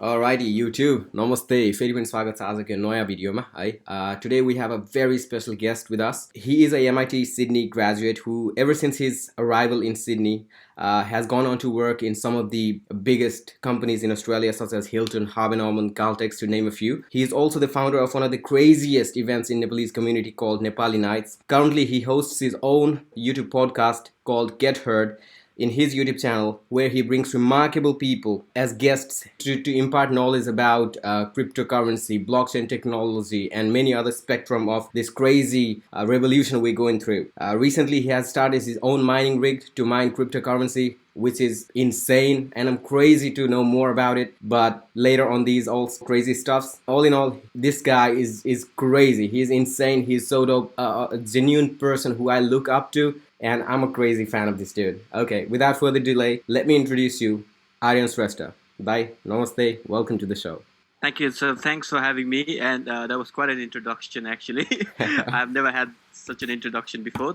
Alrighty, you too. Namaste. फेरि पनि स्वागत छ आजको नयाँ भिडियोमा है. Today we have a very special guest with us. He is a MIT Sydney graduate who, ever since his arrival in Sydney, has gone on to work in some of the biggest companies in Australia, such as Hilton, Harvey Norman, Caltex, to name a few. He is also the founder of one of the craziest events in Nepalese community called Nepali Nights. Currently, he hosts his own YouTube podcast called Get Heard in his YouTube channel, where he brings remarkable people as guests to impart knowledge about cryptocurrency, blockchain technology, and many other spectrum of this crazy revolution we're going through. Recently, he has started his own mining rig to mine cryptocurrency, which is insane, and I'm crazy to know more about it. But later on these all crazy stuffs. All in all, this guy is crazy. He's insane. He's so dope. A genuine person who I look up to, and I'm a crazy fan of this dude. Okay, without further delay, let me introduce you, Aryan Shrestha. Bye, namaste, welcome to the show. Thank you. So thanks for having me, and that was quite an introduction, actually. I've never had such an introduction before.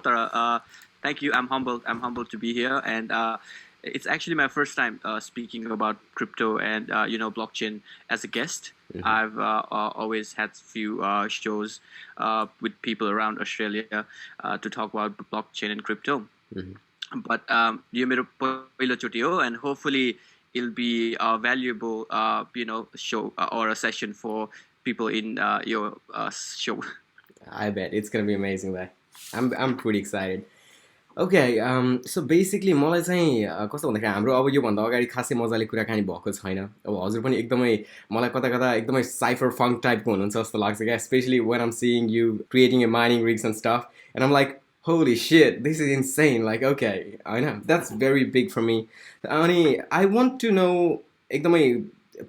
Thank you. I'm humbled. I'm humbled to be here, and it's actually my first time speaking about crypto and blockchain as a guest. Mm-hmm. I've always had few shows with people around Australia to talk about blockchain and crypto. Mm-hmm. But यो मेरो पहिलोचोटि हो, and hopefully it'll be a valuable show or a session for people in your show. I bet it's gonna be amazing. That I'm pretty excited. Okay, so basically मलाई चाहिँ कस्तो भन्दाखेरि हाम्रो अब योभन्दा अगाडि खासै मजाले कुराकानी भएको छैन. अब हजुर पनि एकदमै मलाई कता कता एकदमै साइफर फङ्क टाइपको हुनुहुन्छ जस्तो लाग्छ क्या, specially when I'm seeing you creating a mining rigs and stuff, and I'm like, holy shit, this is insane. Like, okay, I know that's very big for me. अनि I want to know एकदमै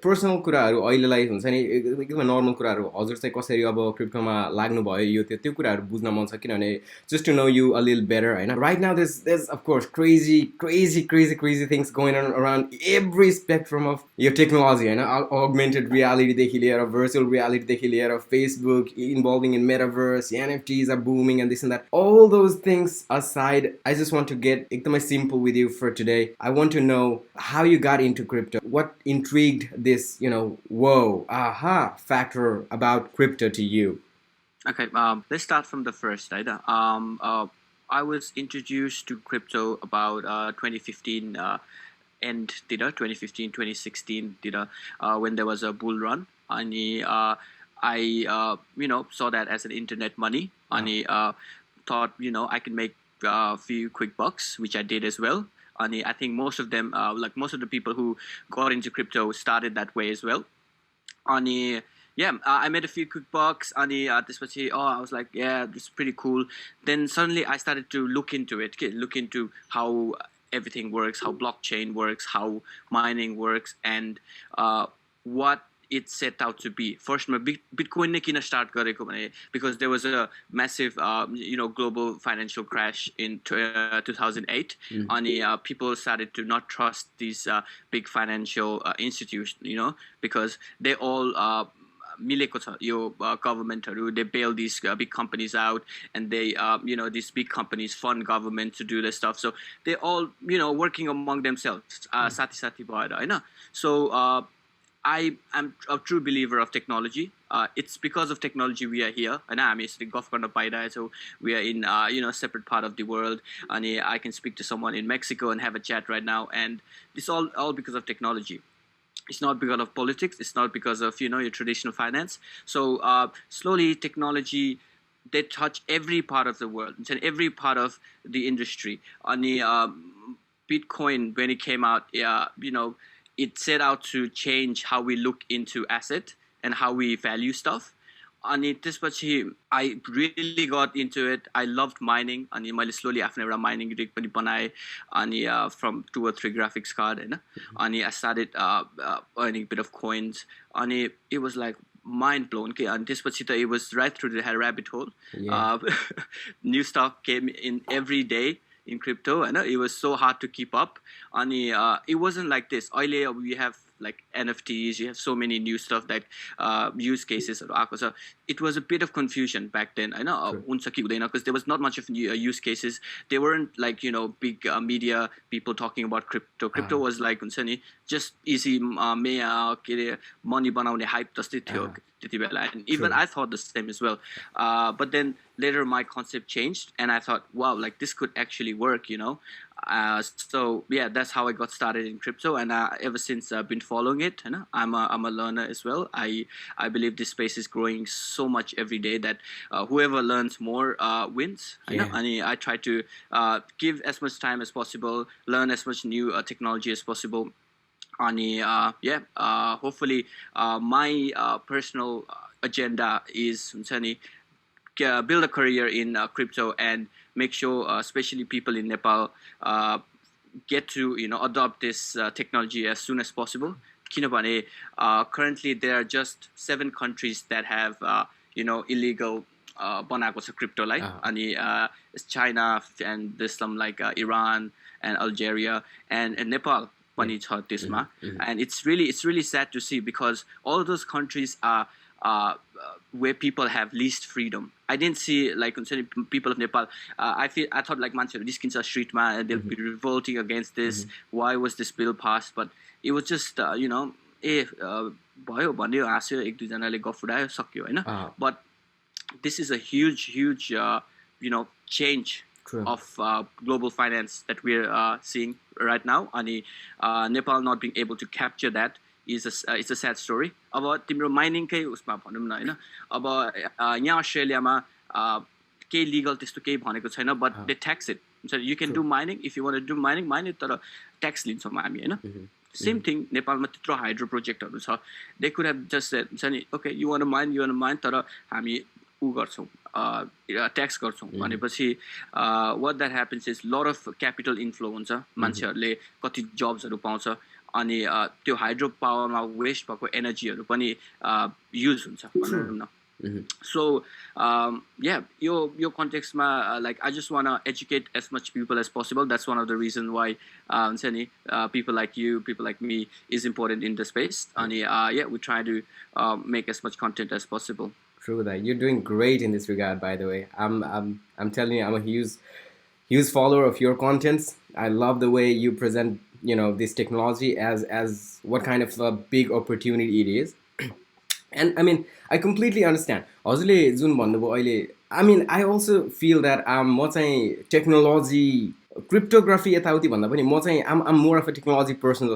personal कुराहरू अहिलेलाई हुन्छ नि एकदमै normal कुराहरू हजुर चाहिँ कसरी अब क्रिप्टोमा लाग्नुभयो यो त्यो कुराहरू बुझ्न मन छ, किनभने just to know you a little better हैन. Right now there's of course crazy things going on around every spectrum of your technology हैन. Augmented reality देखि लिएर virtual reality देखि लिएर Facebook involving in metaverse, NFTs are booming and this and that. All those things aside, I just want to get एकदमै simple with you for today. I want to know how you got into crypto. What intrigued this, whoa, aha factor about crypto to you? Okay, let's start from the first, right? I was introduced to crypto about 2015 end, 2015, 2016, when there was a bull run. And I saw that as an internet money. And thought, I can make a few quick bucks, which I did as well. And I think most of them, most of the people who got into crypto started that way as well. And I made a few quick bucks. And I was like, yeah, this is pretty cool. Then suddenly I started to look into it, look into how everything works, how blockchain works, how mining works, and what it set out to be. First, Bitcoin ne kina start gareko bhane because there was a massive, global financial crash in 2008, and people started to not trust these big financial institutions, because they all mileko cha yo governmentहरू, they bail these big companies out, and they these big companies fund government to do this stuff, so they all working among themselves, साथी भएर हैन. So I am a true believer of technology. It's because of technology we are here. And I'm sitting golf गर्न पाइरहेको छु. We are in a separate part of the world. And I can speak to someone in Mexico and have a chat right now. And it's all because of technology. It's not because of politics. It's not because of your traditional finance. So slowly technology, they touch every part of the world and every part of the industry. And Bitcoin, when it came out, it set out to change how we look into asset and how we value stuff. And I really got into it. I loved mining. And I slowly after mining rig pani banaye, and from 2 or 3 graphics card, and I started earning a bit of coins. And it was like mind blown. And it was right through the rabbit hole. Yeah. New stuff came in every day in crypto, and it was so hard to keep up. And it wasn't like this. We have like NFTs, you have so many new stuff that use cases. So it was a bit of confusion back then. I know because there was not much of use cases. They weren't like big media people talking about crypto. Crypto was like just easy money banaउने hype जस्तै थियो त्यति बेला. And even I thought the same as well. But then later my concept changed and I thought, wow, like this could actually work, so yeah, that's how I got started in crypto, and ever since I've been following it. I'm a learner as well. I believe this space is growing so much every day that whoever learns more wins. And I try to give as much time as possible, learn as much new technology as possible. Hopefully my personal agenda is build a career in crypto and make sure especially people in Nepal get to adopt this technology as soon as possible. Currently there are just 7 countries that have illegal बनाएको छ cryptoलाई. अनि China, and there's some like Iran and Algeria and Nepal पनि छ त्यसमा. And it's really sad to see because all those countries are where people have least freedom. I didn't see like people of Nepal. I thought like मान्छेहरु निस्किन्छ streetमा and they'll be revolting against this. Why was this bill passed? But it was just भयो भन्यो हाँस्यो एक दुई जनाले गफ उडायो सक्यो हैन. But this is a huge change of global finance that we're seeing right now. And Nepal not being able to capture that is it's a sad story. अब तिम्रो mining कै उसमा भनौँ न हैन. अब यहाँ अस्ट्रेलियामा केही लिगल त्यस्तो केही भनेको छैन, but they tax it. So you can do mining if you want to do mining तर ट्याक्स लिन्छौँ हामी हैन. Same thing नेपालमा त्यत्रो हाइड्रो प्रोजेक्टहरु छ. They could have just said okay, you want to mine तर हामी उ गर्छौँ ट्याक्स गर्छौँ भनेपछि what that happens is lot of capital inflow हुन्छ. मान्छेहरुले कति जब्सहरु पाउँछ अनि त्यो हाइड्रो पावरमा वेस्ट भएको एनर्जीहरु पनि युज हुन्छ भनौँ न. So your context like I just want to educate as much people as possible. That's one of the reasons why people like you, people like me is important in the space. And we try to make as much content as possible. True that. You're doing great in this regard, by the way. I'm telling you, I'm a huge follower of your contents. I love the way you present this technology as what kind of a big opportunity it is. And I mean, I completely understand. I mean, I also feel that I'm technology, cryptography, I'm more of a technology person.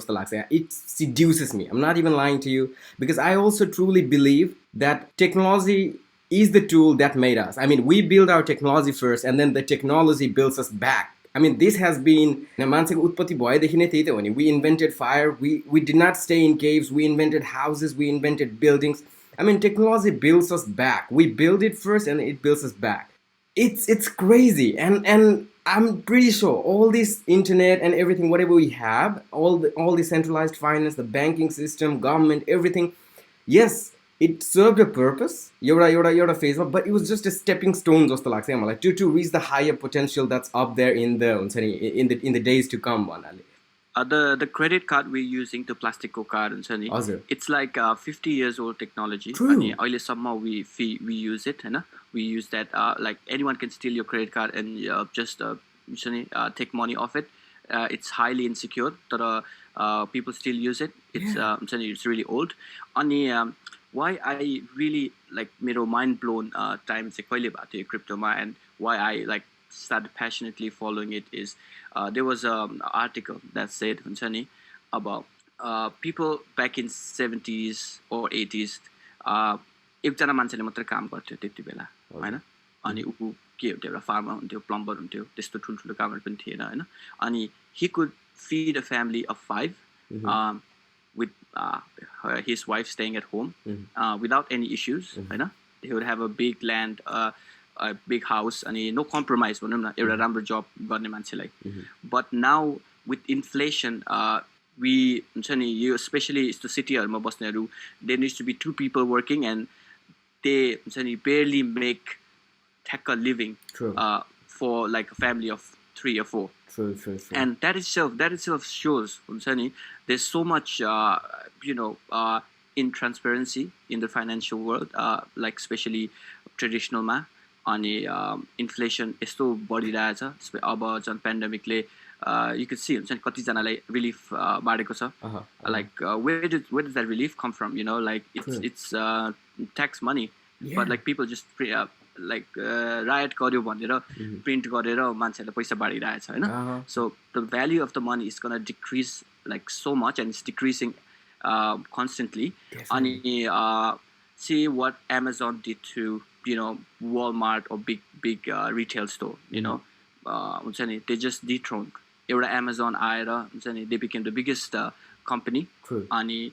It seduces me. I'm not even lying to you, because I also truly believe that technology is the tool that made us. I mean, we build our technology first, and then the technology builds us back. I mean, this has been we invented fire. We did not stay in caves. We invented houses. We invented buildings. I mean, technology builds us back. We build it first and it builds us back. It's crazy. And I'm pretty sure all this internet and everything, whatever we have, all the centralized finance, the banking system, government, everything, yes, it served a purpose, you're phase, but it was just a stepping stone to reach the higher potential that's up there in the days to come. The credit card we're using, the plastic card, it's like 50 years old technology. True. Somehow we use it, we use that. Like anyone can steal your credit card and just take money off it. It's highly insecure, but people still use it. It's really old. Why I really like मेरो mind blown time चाहिँ कहिले भएको थियो क्रिप्टोमा, and why I like started passionately following it is there was an article that said about people back in 70s or 80s एकजना मान्छेले मात्र काम गर्थ्यो त्यति बेला हैन. अनि उ के एउटा फार्मर हुन्थ्यो, प्लम्बर हुन्थ्यो, त्यस्तो ठुलठुलो कामहरु पनि थिएन हैन. अनि he could feed a family of 5 with his wife staying at home without any issues. He would have a big land, a big house, and no compromise. एउटा राम्रो job गर्ने मान्छेलाई. But now with inflation, we especially the cityहरुमा बस्नेहरु, there needs to be 2 people working, and they barely make a living for like a family of 3 or 4. True. And that itself shows, there's so much, in transparency in the financial world, like especially traditional ma. अनि inflation यस्तो बढिरहेछ अब झन् पेन्डेमिकले you could see हुन्छ नि कतिजनालाई relief बाँडेको छ like where does that relief come from, like it's tax money, but like people just riot गर्यो भनेर प्रिन्ट गरेर मान्छेहरूले पैसा बाँडिरहेछ हैन. So the value of the money is going to decrease like so much, and it's decreasing constantly. अनि see what Amazon did to Walmart or big retail store, हुन्छ नि they just dethroned एउटा Amazon आएर हुन्छ नि they became the biggest company. अनि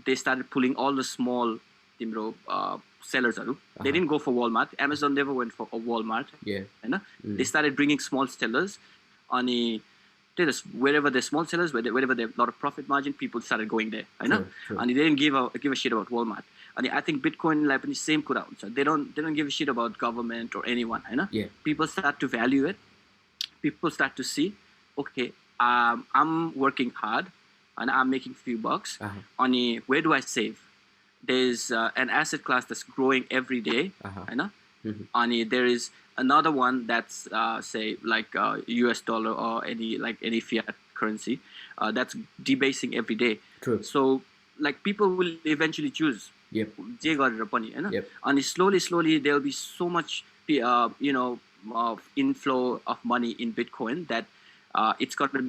they started pulling all the small तिम्रो sellersहरू. They didn't go for Walmart. Amazon never went for a Walmart. Hahn. They started bringing small sellers. अनि wherever the small sellers, wherever they have a lot of profit margin, people started going there. हैन. अनि they didn't give a shit about Walmart. And I think Bitcoin like the same कुरा हुन्छ. They don't give a shit about government or anyone, Hahn. People start to value it. People start to see, okay, I'm working hard and I'm making few bucks. And where do I save? There's an asset class that's growing every day, Hahn. And there is another one that's say like US dollar or any fiat currency that's debasing every day. So like people will eventually choose. जे गरेर पनि हैन. अनि slowly there will be so much inflow of money in Bitcoin that it's going to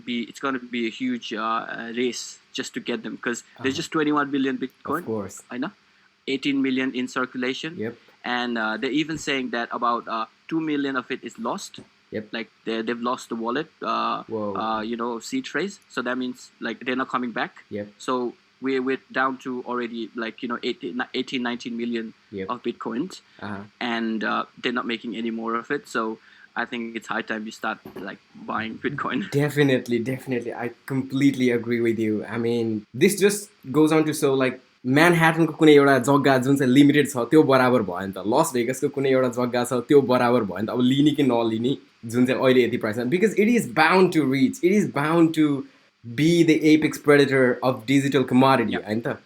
be a huge race just to get them, because there's just 21 billion Bitcoin, of course, I know, 18 million in circulation, and they're even saying that about 2 million of it is lost. Like they've lost the wallet, seed phrase, so that means like they're not coming back. So we're down to already like 18 19 million of Bitcoins, and they're not making any more of it. So I think it's high time you start like buying Bitcoin. Definitely. I completely agree with you. I mean, this just goes on to show like म्यानह्याटनको कुनै एउटा जग्गा जुन चाहिँ limited छ त्यो बराबर भयो नि त. लस भेगसको कुनै एउटा जग्गा छ त्यो बराबर भयो नि त. अब लिने कि नलिने जुन चाहिँ अहिले यति प्राइस छ, because it is bound to reach, it is bound to be the apex predator of digital commodity, ain't it?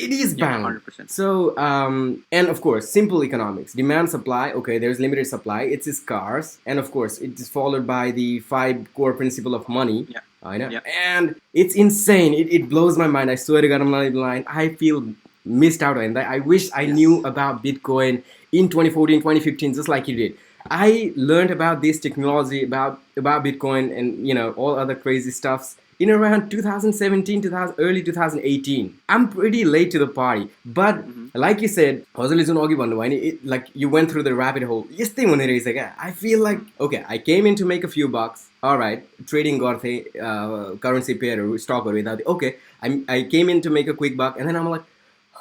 It is bound. 100%. So, and of course, simple economics. Demand, supply, okay, there's limited supply, it's scarce. And of course, it is followed by the 5 core principle of money. I know. And it's insane. It blows my mind. I swear to God, I'm not even lying. I feel missed out on that. I wish I knew about Bitcoin in 2014, 2015, just like you did. I learned about this technology, about Bitcoin and, all other crazy stuffs in around 2017, early 2018. I'm pretty late to the party. But like you said, like you went through the rabbit hole. I feel like, okay, I came in to make a few bucks. All right, trading currency pair or stock or without. Okay, I came in to make a quick buck, and then I'm like,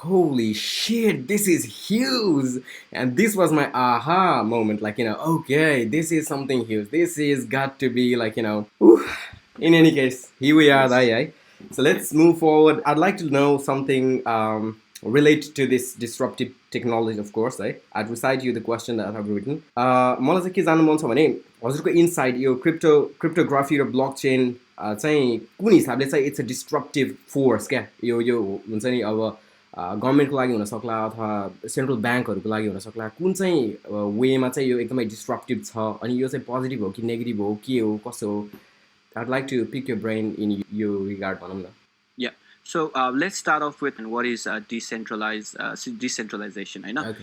holy shit, this is huge. And this was my aha moment. Like, okay, this is something huge. This is got to be like, In any case, here we are, So let's move forward. I'd like to know something related to this disruptive technology, of course. I'd recite you the question that I've written. मलाई चाहिँ के जान्नु मन छ भने हजुरको insight यो cryptography र blockchain चाहिँ कुन हिसाबले चाहिँ इट्स अ डिस्ट्रप्टिभ फोर्स क्या यो हुन्छ नि अब गभर्नमेन्टको लागि हुन सक्ला अथवा सेन्ट्रल ब्याङ्कहरूको लागि हुन सक्ला कुन चाहिँ वेमा चाहिँ यो एकदमै डिस्ट्रप्टिभ छ अनि यो चाहिँ पोजिटिभ हो कि नेगेटिभ हो के हो कसो हो. I'd like to pick your brain in your regard, Panamna. Yeah. So let's start off with what is decentralization. I know.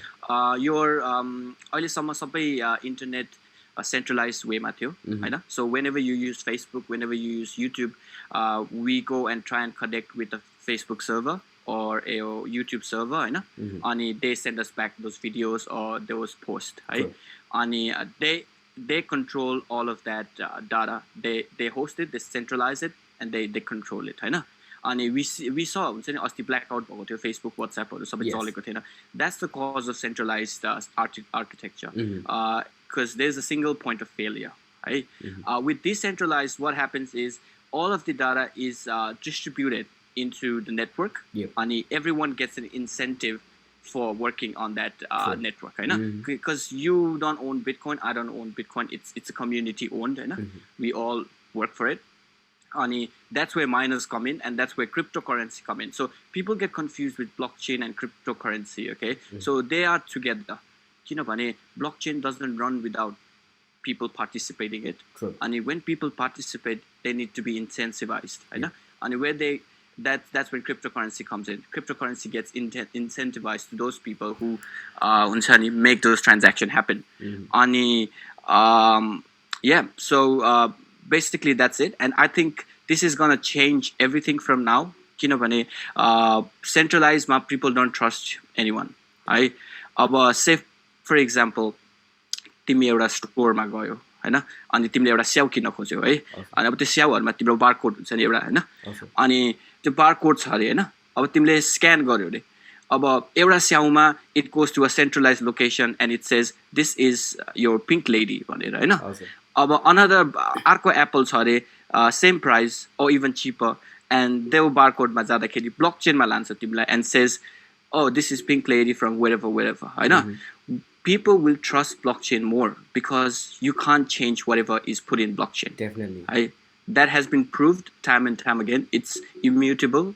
Your अहिले सबै internet centralized way ma थियो. I know. So whenever you use Facebook, whenever you use YouTube, we go and try and connect with a Facebook server or a YouTube server. I know. And they send us back those videos or those posts. Right. And they control all of that data. They host it, they centralize it, and they control it. And we saw the blackout भएको थियो Facebook, WhatsApp हरू सबै चलेको थिएन. That's the cause of centralized architecture. Because there's a single point of failure. With decentralized, what happens is all of the data is distributed into the network, and everyone gets an incentive for working on that network, because you don't own Bitcoin, I don't own Bitcoin. It's a community owned, we all work for it. And that's where miners come in, and that's where cryptocurrency come in. So people get confused with blockchain and cryptocurrency. Okay, so they are together. Blockchain doesn't run without people participating in it. And when people participate, they need to be incentivized. And where that's when cryptocurrency comes in. Cryptocurrency gets incentivized to those people who make those transactions happen. So basically that's it. And I think this is going to change everything from now. Centralized people don't trust anyone. Say for example, तिमी एउटा स्टोरमा गयो हैन अनि तिमीले एउटा स्याउ किन्न खोज्यौ है अनि अब त्यो स्याउहरुमा तिम्रो बारकोड हुन्छ नि एउटा हैन अनि त्यो बारकोड छ अरे हैन अब तिमीले स्क्यान गर्यो रे अब एउटा स्याउमा it goes to a centralised location and it says this is your pink lady भनेर हैन अब अनदर अर्को एप्पल छ अरे same price or even cheaper and त्यो बारकोडमा जाँदाखेरि ब्लकचेनमा लान्छ तिमीलाई and says oh this is pink lady from wherever हैन people will trust blockchain more because you can't change whatever is put in blockchain. Definitely. That has been proved time and time again. It's immutable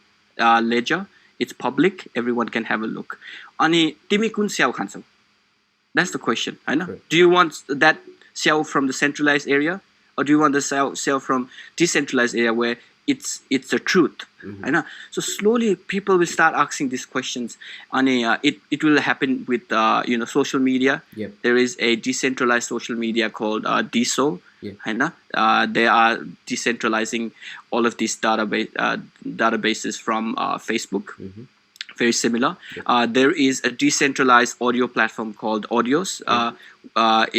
ledger. It's public. Everyone can have a look. Ani timi kun xiao khansau? That's the question. I know. Do you want that xiao from the centralized area, or do you want the xiao from decentralized area where it's the truth? I know. So slowly people will start asking these questions. And it will happen with social media. There is a decentralized social media called DSO. They are decentralizing all of these databases from Facebook. Very similar. There is a decentralized audio platform called Audios.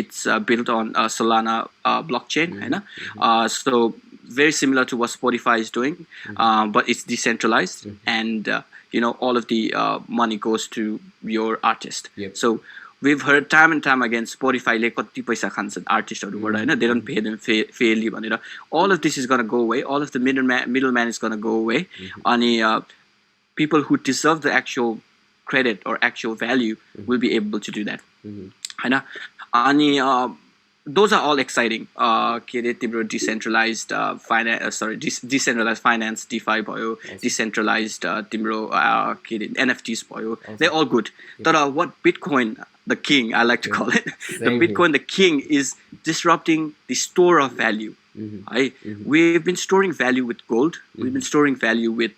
It's built on Solana blockchain. So very similar to what Spotify is doing, but it's decentralized, and all of the money goes to your artist. So we've heard time and time again Spotify le kati paisa khaन्छ artistहरुबाट हैन, they don't pay them fairly भनेर. All of this is going to go away. All of the middleman is going to go away. And people who deserve the actual credit or actual value will be able to do that. And those are all exciting. Decentralized decentralized finance, DeFi भयो, decentralized NFTs भयो. They're all good. But what Bitcoin, the king, I like to call it, Bitcoin, the king, is disrupting the store of value. We've been storing value with gold. We've been storing value with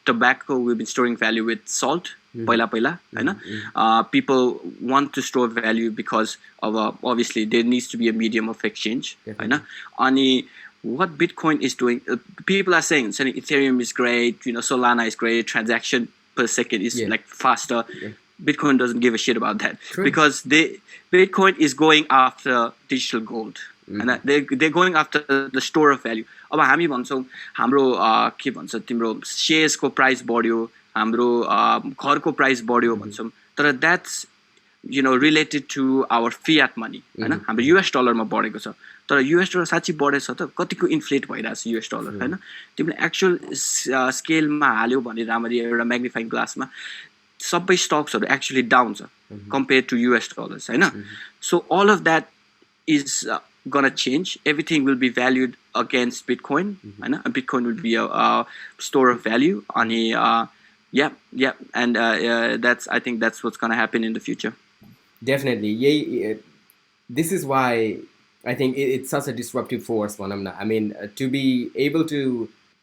tobacco. We've been storing value with salt. People want to store value because of obviously there needs to be a medium of exchange. And what Bitcoin is doing, people are saying Ethereum is great, Solana is great, transaction per second is like faster. Bitcoin doesn't give a shit about that. Because Bitcoin is going after digital gold. And they're going after the store of value. अब हामी भन्छौं हाम्रो के भन्छ तिम्रो shares को price बढ्यो, हाम्रो घरको प्राइस बढ्यो भन्छौं, तर that's related to our fiat money. हैन, हाम्रो US डलरमा बढेको छ, तर US डलर साच्चै बढेछ त कतिको इन्फ्लेट भइराछ US डलर हैन. तिमीले एक्चुअल स्केलमा हाल्यो भने राम्ररी एउटा म्याग्निफाइङ ग्लासमा सबै स्टक्सहरु एक्चुअली डाउन छ compared to US dollars हैन. So all of that is gonna change. Everything will be valued against Bitcoin, and Bitcoin will be a store of value. And and I think that's what's gonna happen in the future. Definitely, this is why I think it's such a disruptive force. I mean, to be able to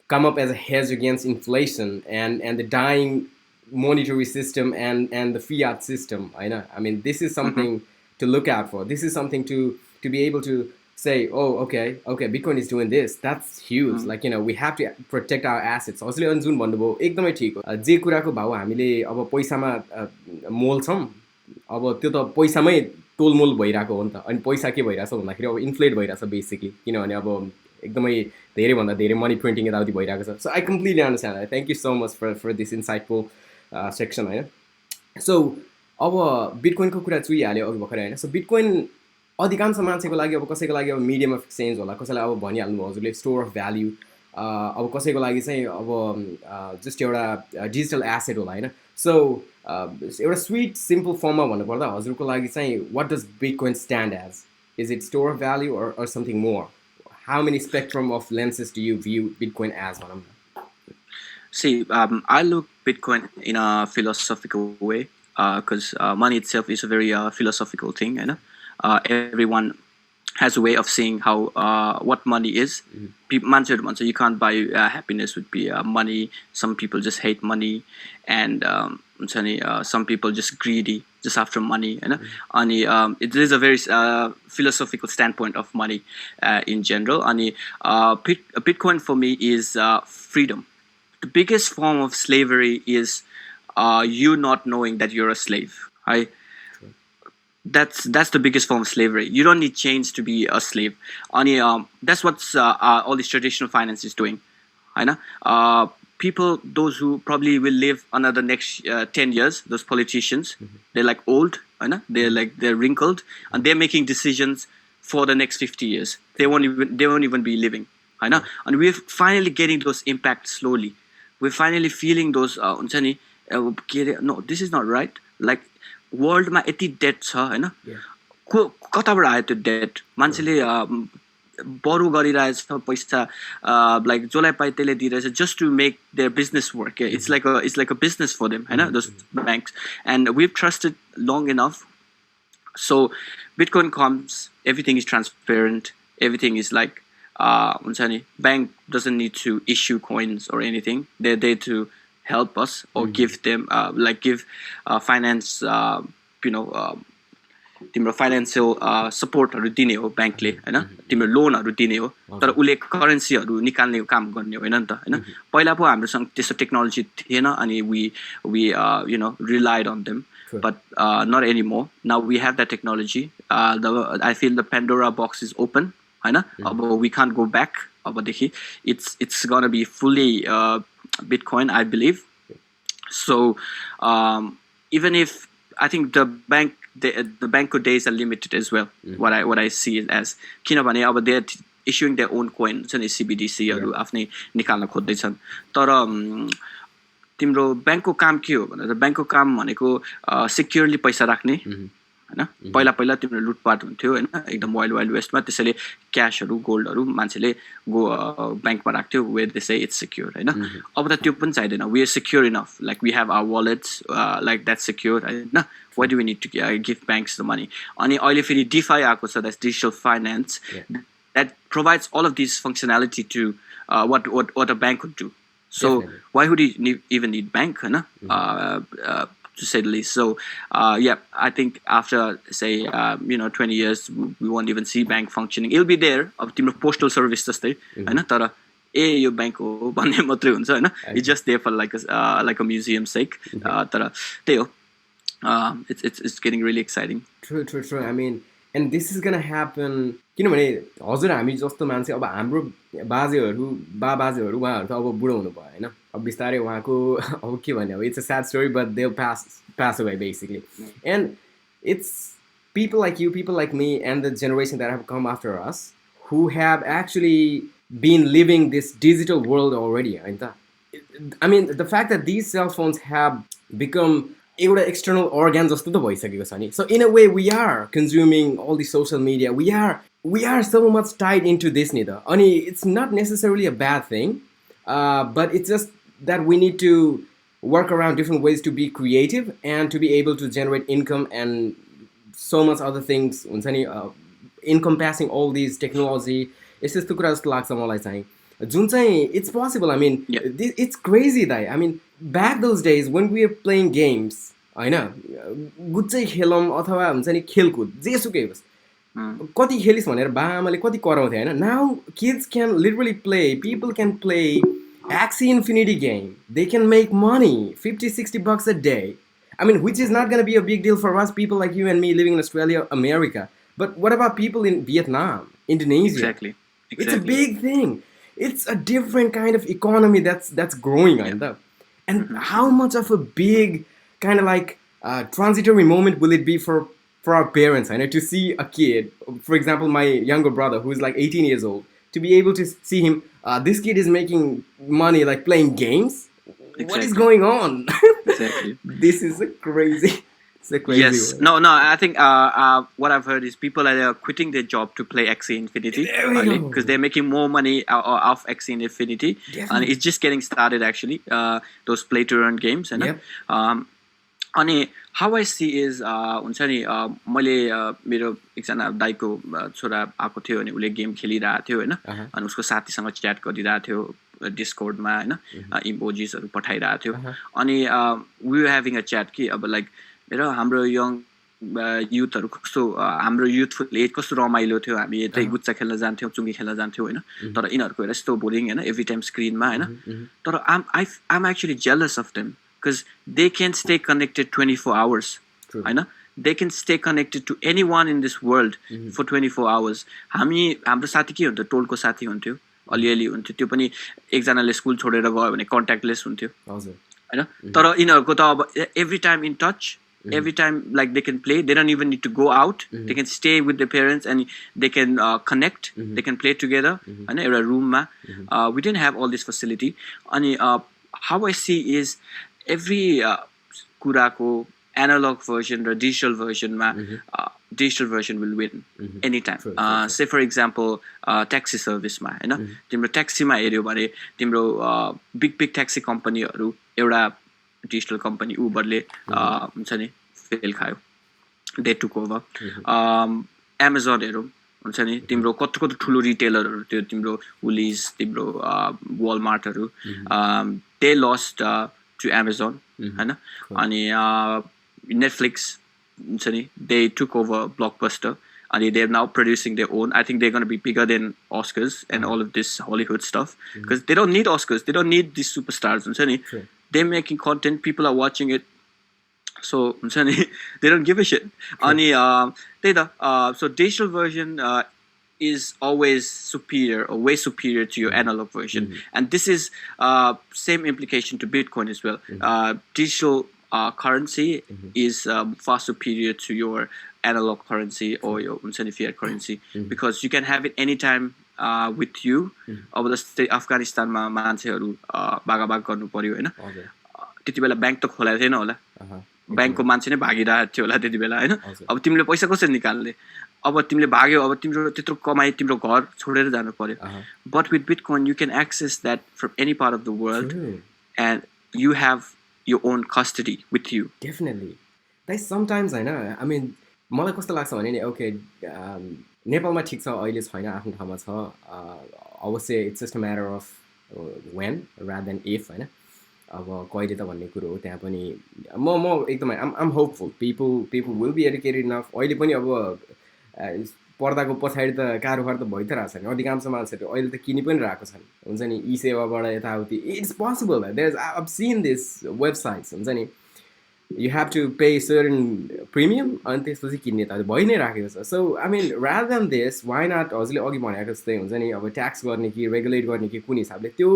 come up as a hedge against inflation and the dying monetary system and the fiat system. I mean, this is something to look out for. This is something to be able to say, oh, okay, Bitcoin is doing this. That's huge. Like, we have to protect our assets. Also, जुन भन्नुभयो एकदमै ठीक हो. जे कुराको भाउ हामीले अब पैसामा मोल्छौं, अब त्यो त पैसामै तोलमोल भइराको हो नि त. अनि पैसा के भइराछ भन्दाखेरि अब इन्फ्लेट भइराछ बेसिकली, किनभने अब एकदमै धेरै भन्दा धेरै मनी प्रिन्टिङ यताउति भइराको छ. So I completely understand that. Thank you so much for this insightful section Hahn. So अब बिटकोइनको कुरा चुइहाल्यो अघि भर्खरै हैन. So बिटकोइन अधिकांश मान्छेको लागि अब कसैको लागि अब मिडियम अफ एक्सचेन्ज होला, कसैलाई अब भनिहाल्नु भयो हजुरले स्टोर अफ भ्याल्यू. अब कसैको लागि चाहिँ अब जस्ट एउटा डिजिटल एसेट होला होइन सो एउटा स्विट सिम्पल फर्ममा भन्नुपर्दा हजुरको लागि चाहिँ what does bitcoin stand as is it store of value or something more how many spectrum of lenses do you view Bitcoin as भनौँ न See, I look Bitcoin in a philosophical way because money itself is a very philosophical thing. You know? Everyone has a way of seeing how what money is. So you can't buy happiness with money. Some people just hate money, and some people just greedy, just after money. You know? It is a very philosophical standpoint of money in general. Bitcoin for me is freedom. The biggest form of slavery is you not knowing that you're a slave. That's the biggest form of slavery. You don't need chains to be a slave. That's what all this traditional finance is doing. People, those who probably will live another next 10 years, those politicians, they're like old, they're wrinkled, and they're making decisions for the next 50 years. They won't even be living. And we're finally getting those impacts slowly. We're finally feeling those no, this is not right. Like world ma Yati date छ हैन कताबाट आयो त्यो date मान्छेले बरु गरिरहेछ पैसा like जसलाई पाए त्यसले दिइरहेछ just to make their business work. It's like a business for them, those banks, and we've trusted long enough. So Bitcoin comes, everything is transparent, everything is like bank doesn't need to issue coins or anything. They're there to help us or give them give finance तिम्रो financial सपोर्टहरु दिने हो ब्याङ्कले हैन तिम्रो लोनहरु दिने हो तर उले करेन्सीहरु निकाल्ने काम गर्ने होइन नि त हैन पहिला पो हामीसँग त्यस्तो टेक्नोलोजी थिएन अनि we relied on them but not anymore. Now we have that technology. I feel the Pandora box is open. We can't go back. It's gonna be fully Bitcoin, I believe. So even if I think the bank days are limited as well. What I see it as किनभने अब they're issuing their own coin CBDC हरु आफ्नै निकाल्न खोज्दै छन् तर तिम्रो बैंकको काम के हो भन्दा बैंकको काम भनेको सिक्योरली पैसा राख्ने हैन पहिला तिम्रो लुटपाट हुन्थ्यो हैन एकदम वाइल्ड वेस्टमा त्यसैले क्याशहरु गोल्डहरु मान्छेले बैंकमा राख्थ्यो where they say it's secure हैन अब त त्यो पनि चाहिदैन. We are secure enough, like we have our wallets, like that's secure Hahn. Why do we need to give banks the money? अनि अहिले फेरि DeFi आएको छ, that's digital finance, that provides all of these functionality to what a bank would do. So why would you even need bank Hahn to say the least. So I think after say 20 years we won't even see bank functioning. It'll be there of the postal service जस्तै हैन तर यो bank हो भन्ने मात्रै हुन्छ हैन. It's just there for like a museum sake. तर त्यही हो. It's getting really exciting. True. I mean, and this is gonna happen किनभने हजुर हामी जस्तो मान्छे अब हाम्रो बाजेहरु उहाँहरु त अब बुढो हुनु भयो हैन. अब बिस्तारै उहाँको अब के भन्ने अब it's a sad story but they'll pass away basically. And it's people like you, people like me, and the generation that have come after us who have actually been living this digital world already. I mean, the fact that these cell phones have become एउटा external organ जस्तो त भइसकेको छ नि. So in a way we are consuming all the social media. We are so much tied into this नि त. अनि it's not necessarily a bad thing, but it's just that we need to work around different ways to be creative and to be able to generate income and so much other things हुन्छ नि encompassing all these technology. यस्तो कुरा जस्तो लाग्छ मलाई चाहिँ जुन चाहिँ it's possible. I mean, it's crazy that I mean back those days when we were playing games हैन गुच्चै खेलौं अथवा हुन्छ नि खेलकुद जेसुकै होस् कति खेलिस भनेर बाआमाले कति कराउँथे हैन. Now kids can literally play, people can play Axie Infinity game. They can make money, $50-$60 a day. I mean, which is not going to be a big deal for us people like you and me living in Australia, America. But what about people in Vietnam, Indonesia? Exactly. It's a big thing. It's a different kind of economy that's growing. And how much of a big kind of like transitory moment will it be for our parents? I know to see a kid, for example, my younger brother who is like 18 years old, to be able to see him. This kid is making money like playing games. What is going on? Exactly. This is a crazy. It's a crazy. Yes. One. No. I think what I've heard is people are quitting their job to play Axie Infinity because they're making more money off Axie Infinity, and it's just getting started actually. Those play to earn games, and अनि how I see is हुन्छ नि मैले मेरो एकजना दाइको छोरा आएको थियो अनि उसले गेम खेलिरहेको थियो हैन अनि उसको साथीसँग च्याट गरिरहेको थियो डिस्कर्डमा हैन इमोजीसहरु पठाइरहेको थियो अनि we were having a chat कि अब लाइक मेरो हाम्रो यङ युथहरु कस्तो हाम्रो युथफुल एज कस्तो रमाइलो थियो हामी यतै गुच्चा खेल्न जान्थ्यौ चुङ्गी खेल्न जान्थ्यौ हैन तर इनहरुको हेर यस्तो बोरिङ हैन एभ्री टाइम स्क्रिनमा हैन तर I'm actually jealous of them because they can stay connected 24 hours. Right? They can stay connected to anyone in this world for 24 hours. हाम्रो साथी के हुन्थ्यो टोलको साथी हुन्थ्यो अलिअलि हुन्थ्यो त्यो पनि एकजनाले स्कुल छोडेर गयो भने कन्ट्याक्टलेस हुन्थ्यो हैन तर इनहरुको त अब every time in touch every time like they can play, they don't even need to go out, they can stay with their parents and they can connect, they can play together in a room. We didn't have all this facility and how I see is every kurako analog version or digital version digital version will win anytime. Say for example taxi service ma हैन तिम्रो taxi मा हेर्यो भने तिम्रो big taxi company हरु एउटा digital company Uber ले हुन्छ नि फेल खायो they took over. Amazon हेरौँ हुन्छ नि तिम्रो कस्तो ठुलो रिटेलरहरु त्यो तिम्रो Woolies तिम्रो Walmart हरु they lost to Amazon हैन अनि Netflix हुन्छ नि they took over Blockbuster and they're now producing their own. I think they're going to be bigger than Oscars and all of this Hollywood stuff because they don't need Oscars, they don't need these superstars हुन्छ नि they're making content, people are watching it, so they don't give a shit. So digital version is always superior or way superior to your analog version, and this is same implication to Bitcoin as well. Digital currency is far superior to your analog currency or your fiat currency because you can have it anytime with you. अब जस्तै अफगानिस्तानमा मान्छेहरु भागाभाग गर्नु पर्यो हैन त्यतिबेला bank त खोलेको थिएन होला बैंकको मान्छे नै भागिरहेको थियो होला त्यतिबेला हैन अब तिमीले पैसा कसरी निकाल्ने अब तिमीले भाग्यो अब तिम्रो त्यत्रो कमाई तिम्रो घर छोडेर जानु पर्यो but with Bitcoin you can access that from any part of the world and you have your own custody with you. Definitely. That's sometimes I know. I mean मलाई कस्तो लाग्छ भने नि ओके नेपालमा ठीक छ अहिले छैन आफ्नो ठाउँमा छ अवश्य it's just a matter of when rather than if हैन अब कहिले त भन्ने कुरो हो त्यहाँ पनि म एकदमै I'm hopeful people will be educated enough. अहिले पनि अब पर्दाको पछाडि त कारोबार त भइ त रहेछ नि अधिकांश मान्छेहरु अहिले त किनि पनि रहेको छन् हुन्छ नि ई सेवाबाट यताउति it's possible there's I've seen this websites हुन्छ नि you have to pay certain premium and त्यसपछि किन्ने त भइ नै राखेको छ. So I mean rather than this why not हजुरले अघि भनेको जस्तै हुन्छ नि अब ट्याक्स गर्ने कि रेगुलेट गर्ने कि कुन हिसाबले त्यो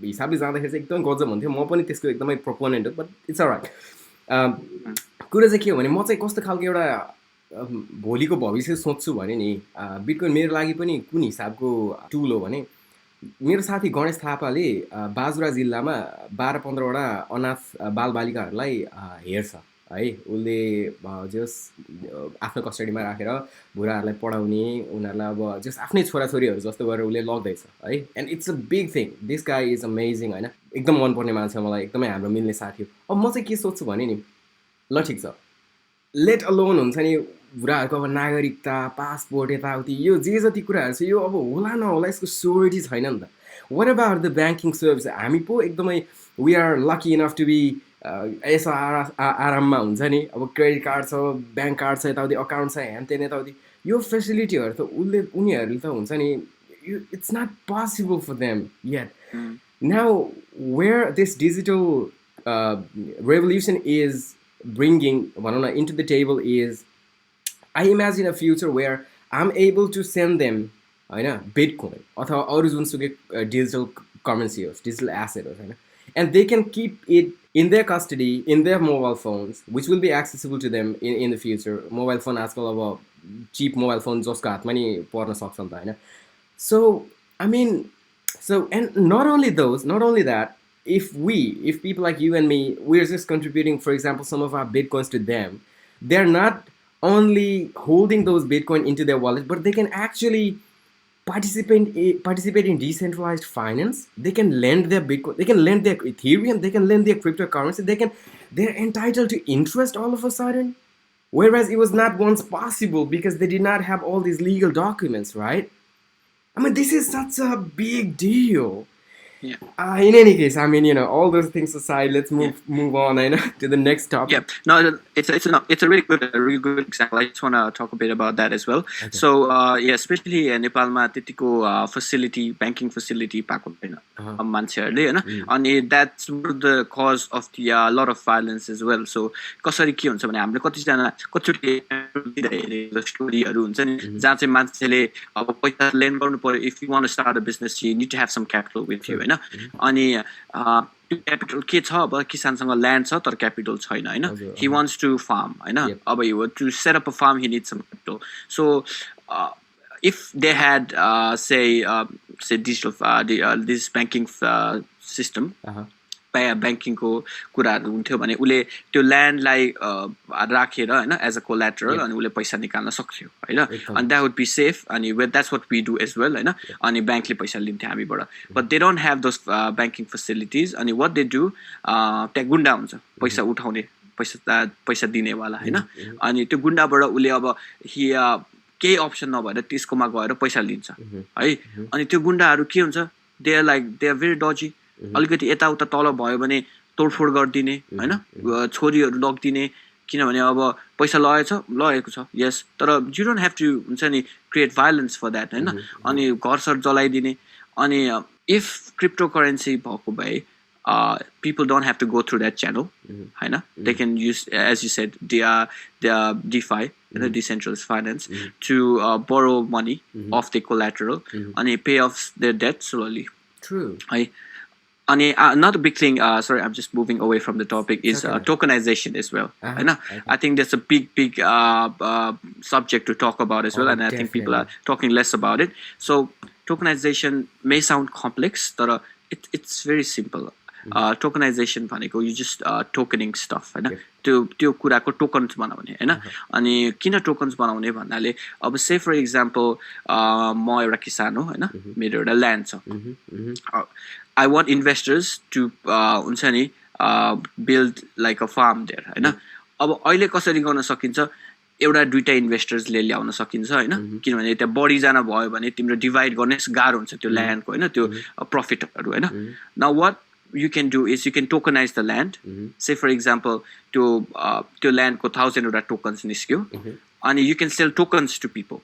हिसाबले जाँदाखेरि चाहिँ एकदम गजब हुन्थ्यो. म पनि त्यसको एकदमै प्रोपोनेन्ट हो बट इट्स अलराइट. कुरा चाहिँ के हो भने म चाहिँ कस्तो खालको एउटा भोलिको भविष्य सोच्छु भने नि बिटकोइन मेरो लागि पनि कुन हिसाबको टुल हो भने मेरो साथी गणेश थापाले बाजुरा जिल्लामा 12-15 वटा अनाथ बालबालिकाहरूलाई हेर्छ है उसले जस आफ्नो कस्टडीमा राखेर बुढाहरूलाई पढाउने उनीहरूलाई अब जस आफ्नै छोराछोरीहरू जस्तो गरेर उसले लग्दैछ है and it's a big thing. This guy is amazing हैन एकदम मनपर्ने मान्छे मलाई एकदमै हाम्रो मिल्ने साथी हो. अब म चाहिँ के सोच्छु भने नि ल ठिक छ लेट अलोन हुन्छ नि बुढाहरूको अब नागरिकता पासपोर्ट यताउति यो जे जति कुराहरू छ यो अब होला नहोला यसको स्योरिटी छैन नि त. What about the banking service हामी पो एकदमै we are lucky enough to be यसो आराममा हुन्छ नि अब क्रेडिट कार्ड छ ब्याङ्क कार्ड छ यताउति अकाउन्ट छ ह्यान त्यहाँ यताउति यो फेसिलिटीहरू त उनीहरूले त हुन्छ नि it's not possible for them yet. Now where this digital revolution is bringing into the table is I imagine a future where I'm able to send them Bitcoin अथवा अरु जुनसुकै digital currency होस् digital asset होस् हैन and they can keep it in their custody in their mobile phones which will be accessible to them in the future. Mobile phone आजकल अब cheap mobile phone जसको हातमा नि पर्न सक्छ नि त हैन. So I mean, so, and not only that, if people like you and me, we're just contributing, for example, some of our bitcoins to them, they're not only holding those bitcoin into their wallet, but they can actually participate in decentralized finance. They can lend their bitcoin, they can lend their ethereum, they can lend their cryptocurrency, they're entitled to interest all of a sudden, whereas it was not once possible because they did not have all these legal documents, right? I mean, this is such a big deal. Yeah. In any case, I mean, all those things aside, let's move on, to the next topic. Yeah, no, it's a really good example. I just want to talk a bit about that as well. Okay. So especially नेपालमा त्यतिको facility, banking facility पाएको छैन मान्छेहरूले हैन, अनि that's the cause of the lot of violence as well. So कसरी के हुन्छ भने हामीले कतिचोटि स्टोरीहरू हुन्छ नि जहाँ चाहिँ मान्छेले अब पैसा लेन्ड गर्नु पर्यो. If you want to start a business, you need to have some capital with you हैन, अनि capital के छ अब किसानसँग ल्यान्ड छ तर क्यापिटल छैन हैन. He wants to farm हैन. अब he want to set up a farm, he needs some capital. So if they had say digital this banking system, ब्याङ्किङको कुराहरू हुन्थ्यो भने उसले त्यो ल्यान्डलाई राखेर हैन एज अ कोल्याटरल अनि उसले पैसा निकाल्न सक्थ्यो हैन, and that would be safe. अनि that's what we do as well हैन, अनि ब्याङ्कले पैसा लिन्थ्यो हामीबाट. But they don't have those banking facilities. अनि what they do, त्यहाँ गुन्डा हुन्छ पैसा उठाउने, पैसा दिनेवाला हैन, अनि त्यो गुन्डाबाट उसले अब केही अप्सन नभएर त्यसकोमा गएर पैसा लिन्छ है. अनि त्यो गुन्डाहरू के हुन्छ, they are very dodgy. अलिकति यताउता तल भयो भने तोडफोड गरिदिने हैन, छोरीहरू लगिदिने, किनभने अब पैसा लगेको छ यस, तर यु डोन्ट ह्याभ टु हुन्छ नि क्रिएट भाइलेन्स फर द्याट हैन, अनि घर जलाइदिने. अनि इफ क्रिप्टो करेन्सी भएको भए people don't have to go through that channel Hahn. They can use, as you said, the DeFi, decentralized finance, to borrow money off the collateral and pay off their debt slowly. True. And another big thing, sorry, I'm just moving away from the topic, is tokenization as well. I think that's a big subject to talk about as well, and I think people are talking less about it. So tokenization may sound complex, but it's very simple. Tokenization भनेको you just tokening stuff हैन, त्यो कुराको tokens बनाउने हैन. अनि किन tokens बनाउने भन्नाले अब say for example म एउटा किसान हो हैन, मेरो एउटा ल्यान्ड छ. I want investors to हुन्छ नि build like a farm there हैन. अब अहिले कसरी गर्न सकिन्छ, एउटा दुईटा इन्भेस्टर्सले ल्याउन सकिन्छ हैन, किनभने त्यहाँ बढी जना भयो भने तिम्रो डिभाइड गर्ने गाह्रो हुन्छ त्यो ल्यान्डको हैन, त्यो प्रॉफिटहरु हैन. Now what you can do is you can tokenize the land. Say for example त्यो land को 1000 वटा tokens निस्क्यो, अनि you can sell tokens to people,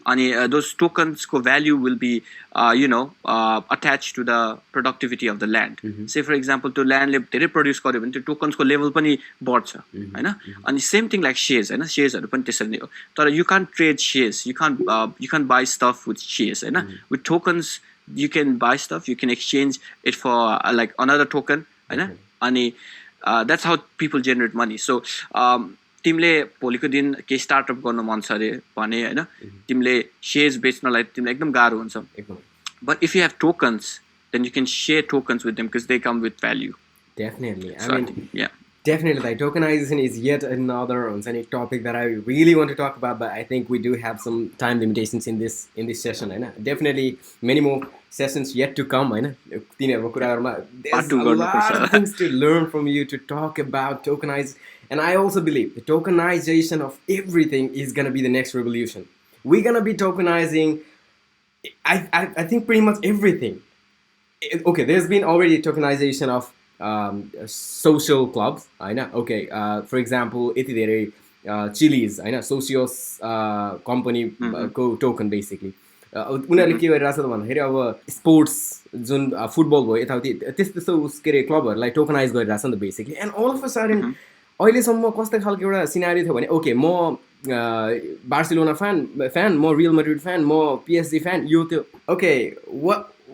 अनि those tokens को value will be attached to the productivity of the land. Say for example त्यो land ले धेरै produce गर्यो भने त्यो tokens को level पनि बढ्छ हैन. अनि same thing like shares हैन, shares हरु पनि त्यसरी नै हो, तर you can't trade shares, you can't buy stuff with shares Hahn. With tokens you can buy stuff, you can exchange it for like another token हैन, अनि that's how people generate money. So तिमीले भोलिको दिन के startup गर्न मन छ रे भने हैन, तिमीले शेयर्स बेच्नलाई तिमीलाई एकदम गाह्रो हुन्छ. But if you have tokens, then you can share tokens with them because they come with value. Definitely. So I mean, yeah. Definitely, like tokenization is yet another topic that I really want to talk about, but I think we do have some time limitations in this session. Definitely, many more sessions yet to come. There's a lot of things to learn from you to talk about tokenize, and I also believe the tokenization of everything is gonna be the next revolution. We're gonna be tokenizing, I think pretty much everything. Okay, there's been already tokenization of social clubs Hahn. Okay, for example यति धेरै chillies हैन, सोसियोस company को token basically उनीहरूले के गरिरहेछ त भन्दाखेरि अब sports जुन football भयो यताउति त्यस्तो के अरे क्लबहरूलाई टोकनाइज गरिरहेछ नि त basically. And all of a sudden अहिलेसम्म कस्तो खालको एउटा सिनारियो थियो भने ओके म बार्सिलोना फ्यान, म रियल मैड्रिड फ्यान, म पिएसजी फ्यान, यो त्यो ओके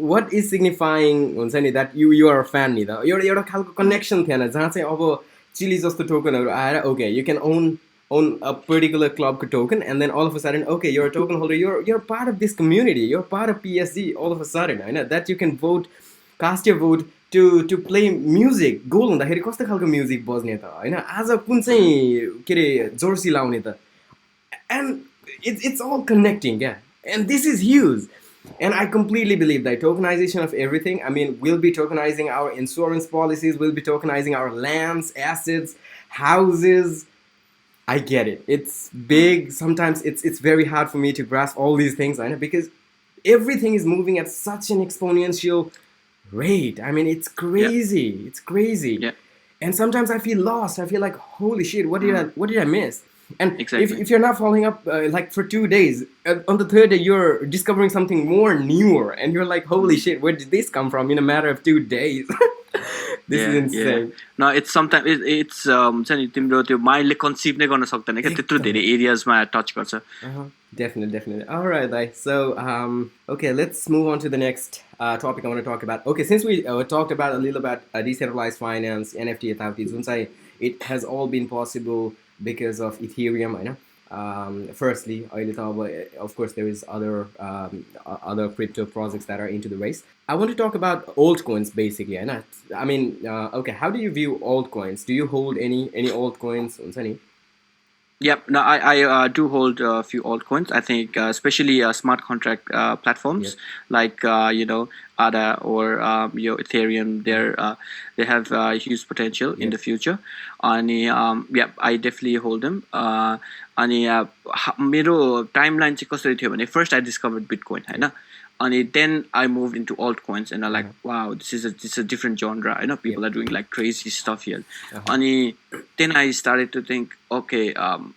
what is signifying हुन्छ नि that you are a fan नि त, एउटा खालको कनेक्सन थिएन जहाँ चाहिँ अब चिली जस्तो टोकनहरू आएर okay you can own on a particular club token, and then all of a sudden, okay, you're a token holder, you're part of this community, you're part of PSG. All of a sudden, I know that you can vote, cast your vote to play music. गोल हुँदाखेरि कस्तो खालको music बज्ने त हैन, आज कुन चाहिँ के अरे Jersey लाउने त, and it's all connecting, yeah. And this is huge. And I completely believe that tokenization of everything. I mean, we'll be tokenizing our insurance policies, we'll be tokenizing our lands, assets, houses. I get it. It's big. Sometimes it's very hard for me to grasp all these things, I know, because everything is moving at such an exponential rate. I mean, it's crazy. Yeah. It's crazy. Yeah. And sometimes I feel lost. I feel like, holy shit, what did I miss? And exactly. if you're not following up like for 2 days, on the third day you're discovering something more newer, and you're like, holy shit, where did this come from in a matter of 2 days? This is insane. Yeah. No, it's sometimes it's तिम्रो त्यो माइन्डले conceive नै गर्न सक्दैन क्या, त्यत्रो धेरै एरियाजमा touch गर्छ. Definitely. All right, so okay, let's move on to the next topic I want to talk about. Okay, since we talked about a little about decentralized finance, NFT, it has all been possible because of Ethereum, I know. Firstly, of course, there is other crypto projects that are into the race. I want to talk about altcoins basically. I mean, okay, how do you view altcoins? Do you hold any altcoins, Unsani? Yep. No, I do hold a few altcoins. I think especially smart contract platforms like ADA or Ethereum. They have huge potential in the future. And I definitely hold them. And मेरो timeline चाहिँ कसरी थियो भने, first I discovered Bitcoin, Hahn. And then I moved into altcoins, and I'm like, wow, this is a different genre. I know people are doing like crazy stuff here. And then I started to think, okay,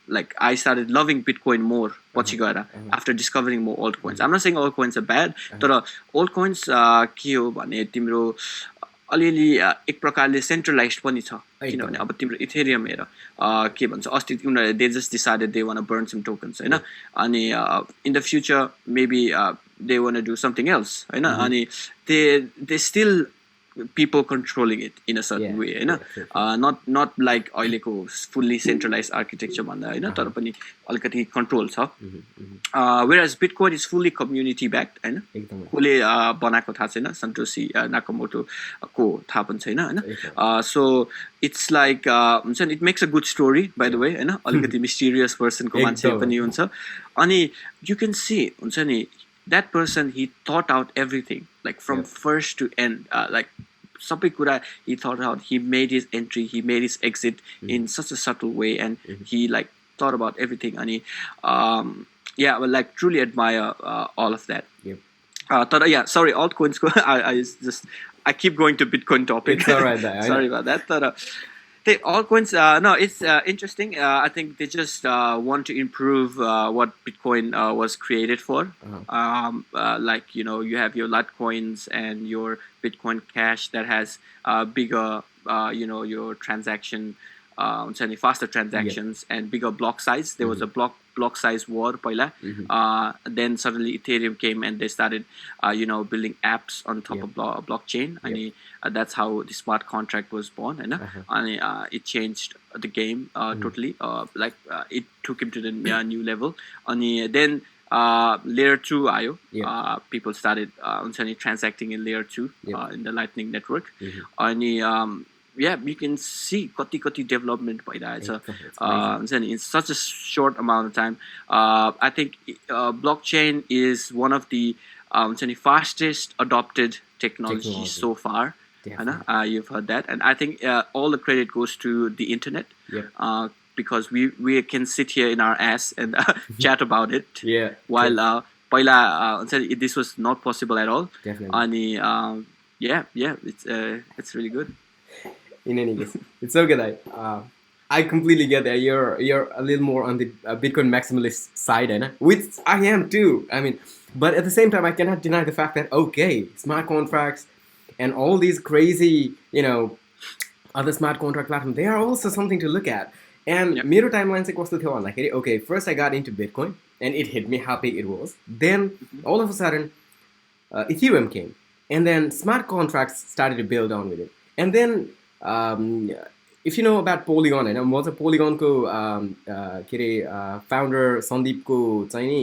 like I started loving Bitcoin more. After discovering more altcoins. I'm not saying altcoins are bad, but altcoins के हो भने तिम्रो अलिअलि एक प्रकारले centralised पनि छ, किनभने अब तिम्रो इथेरियम हेर के भन्छ, अस्ति उनीहरूले they just decided they want to burn some tokens, हैन. अनि in the future maybe they want to do something else, हैन. अनि they still people controlling it in a certain way, Hahn. Not like अहिलेको fully centralized architecture भन्दा, हैन, तर पनि अलिकति control छ. Whereas Bitcoin is fully community backed, हैन. कसले बनाएको थाहा छैन, सन्तोशी नाकामोटो को थाहा पनि छैन, हैन. So it's like it makes a good story, by the way, हैन. अलिकति mysterious person को मान्छे पनि हुन्छ. अनि you can see, हुन्छ नि, that person, he thought out everything, like from first to end, like sabai kura he thought out. He made his entry, he made his exit in such a subtle way, and he like thought about everything. And he well, like truly admire all of that. Sorry, altcoins. I keep going to Bitcoin topic. It's all right there. Sorry about that. The altcoins, no, it's interesting. I think they just want to improve what Bitcoin was created for. Like, you have your Litecoins and your Bitcoin Cash that has bigger, your transaction, faster transactions and bigger block size. There was a block size war पहिला. Then suddenly Ethereum came and they started building apps on top of blockchain. And that's how the smart contract was born, and it changed the game totally. It took him to the new level. And then layer 2 आयो. People started transacting in layer 2 in the Lightning network. And you can see kati development by that. In such a short amount of time. I think blockchain is one of the fastest adopted technologies so far. You've heard that, and I think all the credit goes to the internet. Because we can sit here in our ass and chat about it. While this was not possible at all. Definitely. And it's really good. In any case, it's so good. I completely get that. You're a little more on the Bitcoin maximalist side, which I am too. I mean, but at the same time, I cannot deny the fact that smart contracts and all these crazy, other smart contract platforms, they are also something to look at. And मेरो timeline चाहिँ कस्तो थियो भन्दाखेरि, okay, first I got into Bitcoin and it hit me how big it was. Then all of a sudden, Ethereum came, and then smart contracts started to build on with it, and then if you know about polygon होइन, म चाहिँ पोलिगनको के अरे founder सन्दीपको चाहिँ नि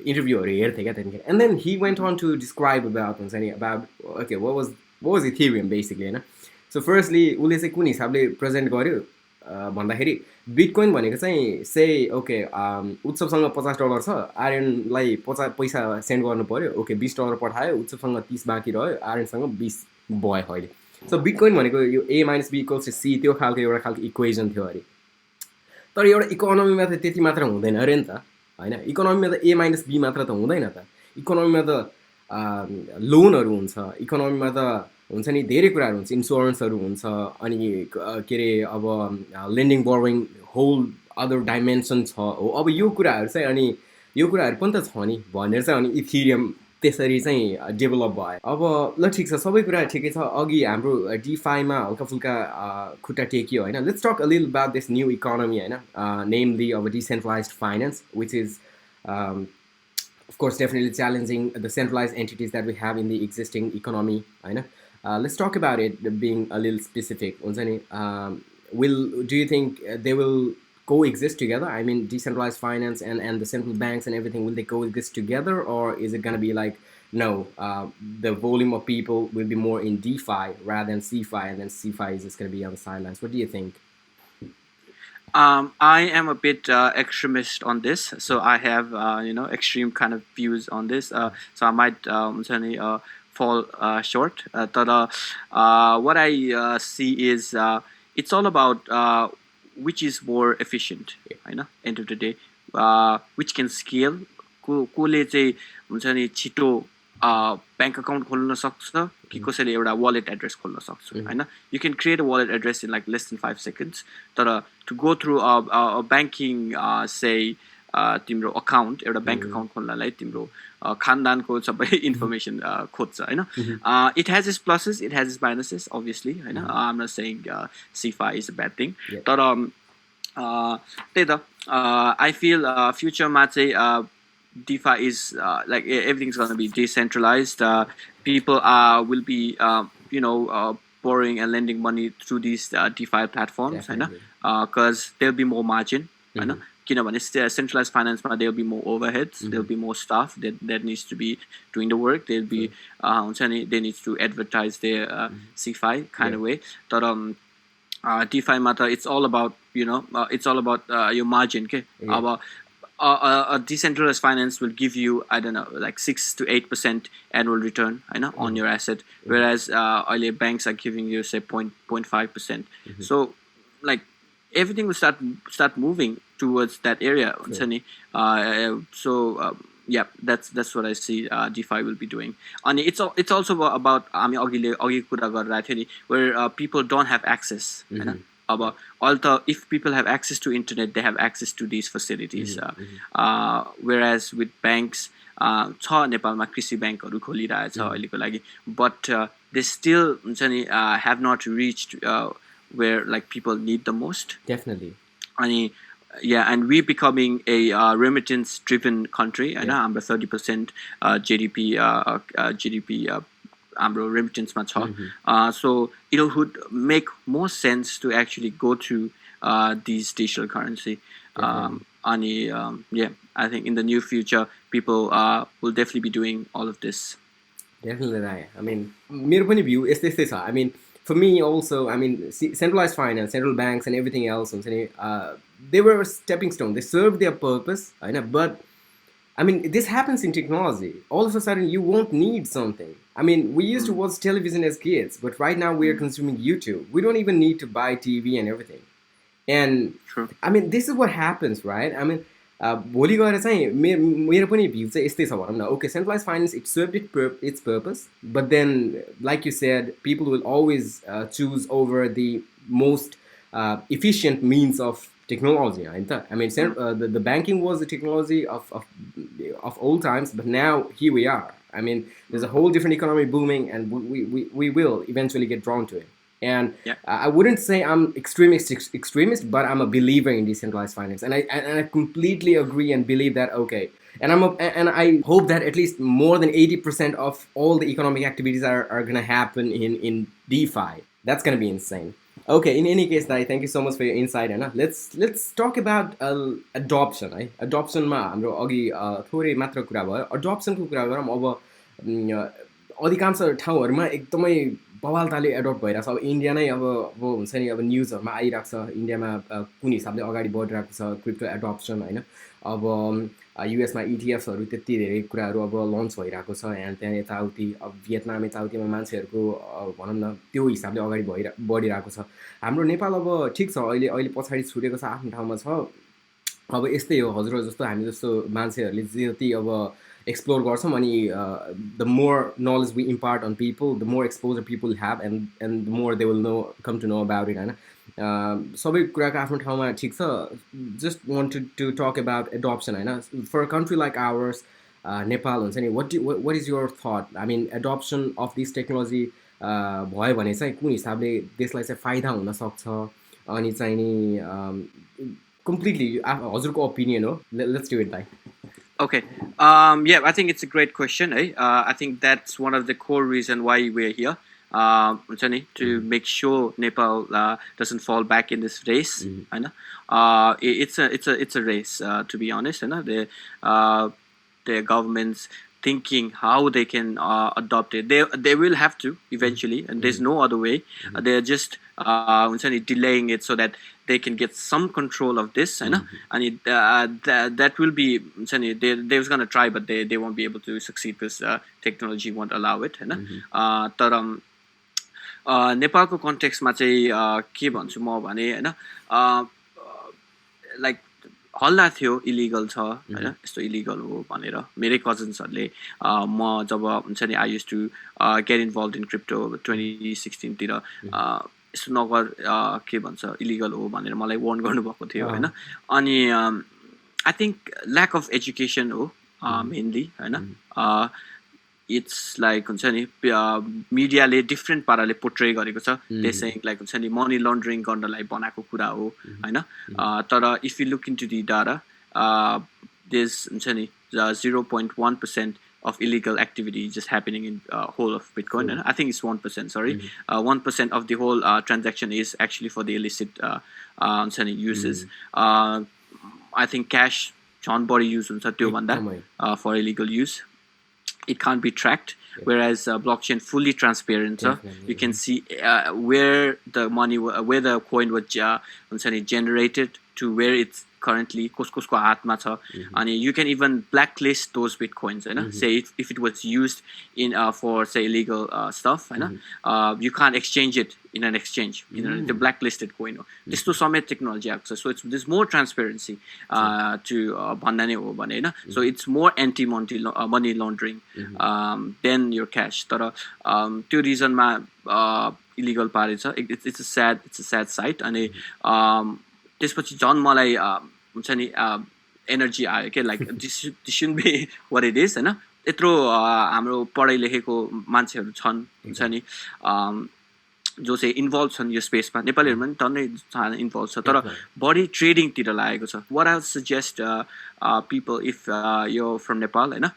इन्टरभ्यूहरू हेर्थेँ क्या त्यहाँदेखि. And then he went on to describe about हुन्छ नि about okay what was Ethereum basically होइन. सो फर्स्टली उसले चाहिँ कुन हिसाबले प्रेजेन्ट गर्यो भन्दाखेरि बिटकोइन भनेको चाहिँ से ओके उत्सवसँग $50 छ, आर्यनलाई पैसा सेन्ड गर्नु पऱ्यो, ओके $20 पठायो, उत्सवसँग 30 बाँकी रह्यो, आर्यनसँग 20 भयो अहिले. सो बिटकोइन भनेको यो A - B = C त्यो खालको एउटा खालको इक्वेजन थियो अरे. तर एउटा इकोनोमीमा त त्यति मात्र हुँदैन अरे नि त होइन. इकोनोमीमा त A - B मात्र त हुँदैन त. इकोनोमीमा त लोनहरू हुन्छ, इकोनोमीमा त हुन्छ नि धेरै कुराहरू हुन्छ, इन्सुरेन्सहरू हुन्छ, अनि के अरे अब lending borrowing whole other dimension छ हो. अब यो कुराहरू चाहिँ अनि यो कुराहरू पनि त छ नि भनेर चाहिँ अनि इथेरियम त्यसरी चाहिँ डेभलप भयो. अब ल ठिक छ, सबै कुरा ठिकै छ. अघि हाम्रो डिफाईमा हल्का फुल्का खुट्टा टेकियो होइन. Let's talk a little about this new economy होइन, नेमली अब decentralised finance which is of course definitely challenging the centralized entities that we have in the existing economy होइन. Let's talk about it being a little specific हुन्छ नि. Do you think they will coexist together? I mean decentralized finance and the central banks and everything, will they coexist together, or is it going to be like no, the volume of people will be more in DeFi rather than CeFi, and then CeFi is just going to be on the sidelines? What do you think? I am a bit extremist on this, so I have extreme kind of views on this. So I might certainly fall short. But what I see is it's all about which is more efficient. होइन, end of the day, which can scale. कसले चाहिँ हुन्छ नि छिटो bank account खोल्न सक्छ कि कसैले एउटा वालेट एड्रेस खोल्न सक्छ होइन. You can create a wallet address in like less than 5 seconds. तर टु गो थ्रु ब्याङ्किङ से तिम्रो अकाउन्ट, एउटा ब्याङ्क अकाउन्ट खोल्नलाई तिम्रो खानदानको सबै इन्फर्मेसन खोज्छ होइन. It has its pluses, it has its minuses obviously होइन. I am not saying CeFi is a bad thing. तर त्यही त आई फिल फ्युचरमा चाहिँ DeFi is like everything's going to be decentralized. People will be borrowing and lending money through these DeFi platforms, because there'll be more margin. Kinabane centralized finance, there'll be more overheads, there'll be more staff that needs to be doing the work. There'll be they need to advertise their CeFi kind of way. But DeFi matter, it's all about it's all about your margin. Okay, a decentralized finance will give you, I don't know, like 6 to 8% annual return on your asset, whereas earlier banks are giving you say 0.5%. So like everything will start moving towards that area. So yeah, that's what I see DeFi will be doing. And it's also about agi kura garira थियो नि, where people don't have access. If people have access to internet, they have access to these facilities. Whereas with banks, छ नेपालमा कृषि ब्याङ्कहरू खोलिरहेछ अहिलेको लागि, but they still have not reached where like people need the most. Definitely. And we're becoming a remittance driven country. हाम्रो 30% GDP हाम्रो रेमिटेन्समा छ. So it would make more sense to actually go to these digital currency. Yeah, I think in the near future people will definitely be doing all of this. Definitely. I mean मेरो पनि view यस्तै छ. I mean for me also, I mean centralized finance, central banks and everything else हुन्छ नि, they were a stepping stone. They served their purpose होइन. But I mean, this happens in technology. All of a sudden, you won't need something. I mean, we used to watch television as kids, but right now we are consuming YouTube. We don't even need to buy TV and everything. And I mean, this is what happens, right? I mean, भोलि गएर चाहिँ मेरो पनि view चाहिँ यस्तै छ भनौँ न. Okay, centralized finance, it served its purpose, but then, like you said, people will always choose over the most efficient means of technology. I mean, the banking was the technology of old times, but now here we are. I mean, there's a whole different economy booming, and we will eventually get drawn to it. And I wouldn't say I'm extremist, but I'm a believer in decentralized finance, and I completely agree and believe that. Okay, and I hope that at least more than 80% of all the economic activities are gonna happen in DeFi. That's gonna be insane. Okay, in any case, Dai, thank you so much for your insight. And let's talk about adoption. Adoption ma हाम्रो अघि थोरै मात्र कुरा भयो. Adoption को कुरा गरौँ अब अधिकांश ठाउँहरूमा एकदमै बवालताले एडप्ट भइरहेको छ. अब इन्डिया नै अब हुन्छ नि अब न्युजहरूमा आइरहेको छ इन्डियामा कुन हिसाबले अगाडि बढिरहेको छ क्रिप्टो एडप्सन होइन. अब युएसमा इटिएफहरू त्यति धेरै कुराहरू अब लन्च भइरहेको छ यहाँ त्यहाँ यताउति. अब भियतनाम यताउतिमा मान्छेहरूको भनौँ न त्यो हिसाबले अगाडि बढिरहेको छ. हाम्रो नेपाल अब ठिक छ अहिले पछाडि छुटेको छ आफ्नो ठाउँमा छ. अब यस्तै हो हजुर जस्तो हामी जस्तो मान्छेहरूले जति अब एक्सप्लोर गर्छौँ अनि the more knowledge we impart on people the more exposure people have and the more they will know come to know about it होइन. सबै कुराको आफ्नो ठाउँमा ठिक छ. Just wanted to talk about adoption होइन. For a country like ours Nepal हुन्छ नि what is your thought. I mean adoption of this technology भयो भने चाहिँ कुन हिसाबले देशलाई चाहिँ फाइदा हुनसक्छ अनि चाहिँ नि completely हजुरको opinion हो. Let's do it, Dai. Okay. Yeah, I think it's a great question. I think that's one of the core reason why we're here. To make sure Nepal doesn't fall back in this race. I know. It's a race. To be honest, the governments thinking how they can adopt it. They will have to eventually, and there's no other way. They're just delaying it so that they can get some control of this, and that will be they're going to try, but they won't be able to succeed because technology won't allow it. तर नेपालको कन्टेक्स्टमा चाहिँ के भन्छु म भने होइन like हल्ला थियो इलिगल छ होइन यस्तो इलिगल हो भनेर. मेरै कजन्सहरूले म जब हुन्छ नि I use to get involve in crypto 2016 यस्तो नगर के भन्छ इलिगल हो भनेर मलाई वार्न गर्नुभएको थियो होइन. अनि I think lack of education हो मेनली होइन. इट्स लाइक हुन्छ नि मिडियाले डिफ्रेन्ट पाराले पोर्ट्रे गरेको छ. त्यसै लाइक हुन्छ नि मनी लन्ड्रिङ गर्नलाई बनाएको कुरा हो होइन. तर if you look into the data does हुन्छ नि 0.1% of illegal activity just happening in whole of Bitcoin. I think it's 1%. Sorry, 1% of the whole transaction is actually for the illicit uses. I think cash John body use for illegal use. It can't be tracked. Whereas blockchain fully transparent. You can see where the money, where the coin was generated to where it's currently कसको हातमा छ. अनि you can even blacklist those bitcoins होइन. Say if it was used in for say illegal stuff होइन. You can't exchange it in an exchange. The blacklisted coin हो. त्यस्तो समेत technology आएको छ. So there's more transparency to भन्दा नै हो भने होइन. So it's more anti money laundering than your cash. तर त्यो रिजनमा illegal पारेछ. It's a sad sight. अनि त्यसपछि झन् मलाई हुन्छ नि एनर्जी आयो के like this should be what it is होइन. यत्रो हाम्रो पढाइ लेखेको मान्छेहरू छन् हुन्छ नि जो चाहिँ इन्भल्भ छन् यो स्पेसमा. नेपालीहरूमा पनि टन्नै इन्भल्भ छ तर बढी ट्रेडिङतिर लागेको छ. What I suggest people if you from Nepal होइन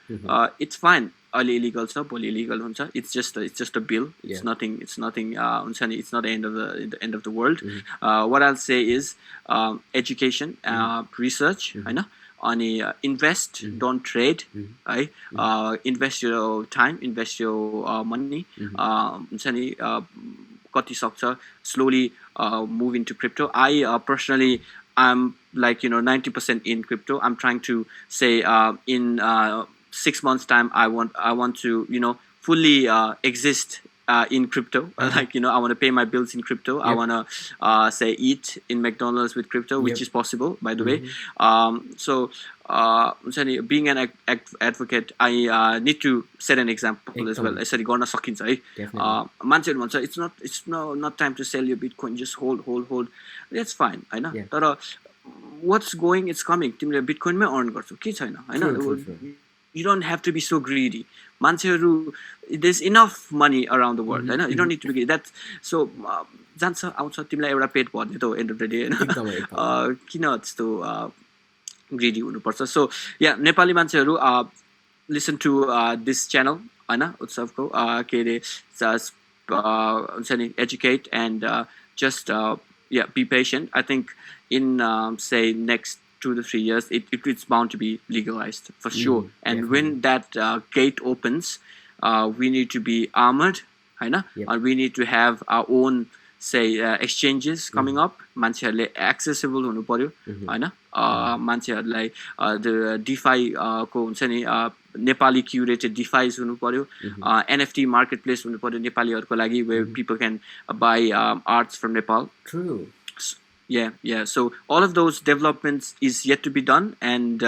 इट्स फाइन. अहिले इलिगल छ भोलि इलिगल हुन्छ. It's just a bill. It's nothing हुन्छ नि it's not end of the world. What I'll say is education research होइन. अनि इन्भेस्ट डोन्ट ट्रेड है. Invest your time invest your money हुन्छ नि कति सक्छ slowly move into crypto. I personally I'm like 90% in crypto. I'm trying to say in 6 months time I want to fully exist in crypto. Like I want to pay my bills in crypto. I want to say eat in McDonald's with crypto, which is possible by the way. So being an advocate I need to set an example as well. यसरी गर्न सकिन्छ है. मान्छेहरू भन्छ it's not time to sell your bitcoin, just hold. That's fine हैन. तर what's going it's coming. तिमीले बिटकोइनमै earn गर्छौ के छैन हैन. You don't have to be so greedy. मान्छेहरू there's enough money around the world Hahn. You don't need to be greedy. That's so जान्छ आउँछ तिमीलाई एउटा पेट भर्ने त हो एन्ड अफ द डे हैन. किन त्यस्तो greedy हुनुपर्छ. So yeah, नेपाली मान्छेहरू listen to this channel हैन उत्सवको के अरे हुन्छ नि educate and just be patient. I think in say next 2 to 3 years, it's bound to be legalized for sure. And when that gate opens, we need to be armored, and we need to have our own say exchanges coming up. मान्छेहरूले accessible हुनु पर्यो, हैन? मान्छेहरूलाई the DeFi को हुन्छ नि Nepali curated DeFis हुनु पर्यो, NFT marketplace हुनु पर्यो नेपालीहरूको लागि, where people can buy arts from Nepal. True. Yeah. So all of those developments is yet to be done, and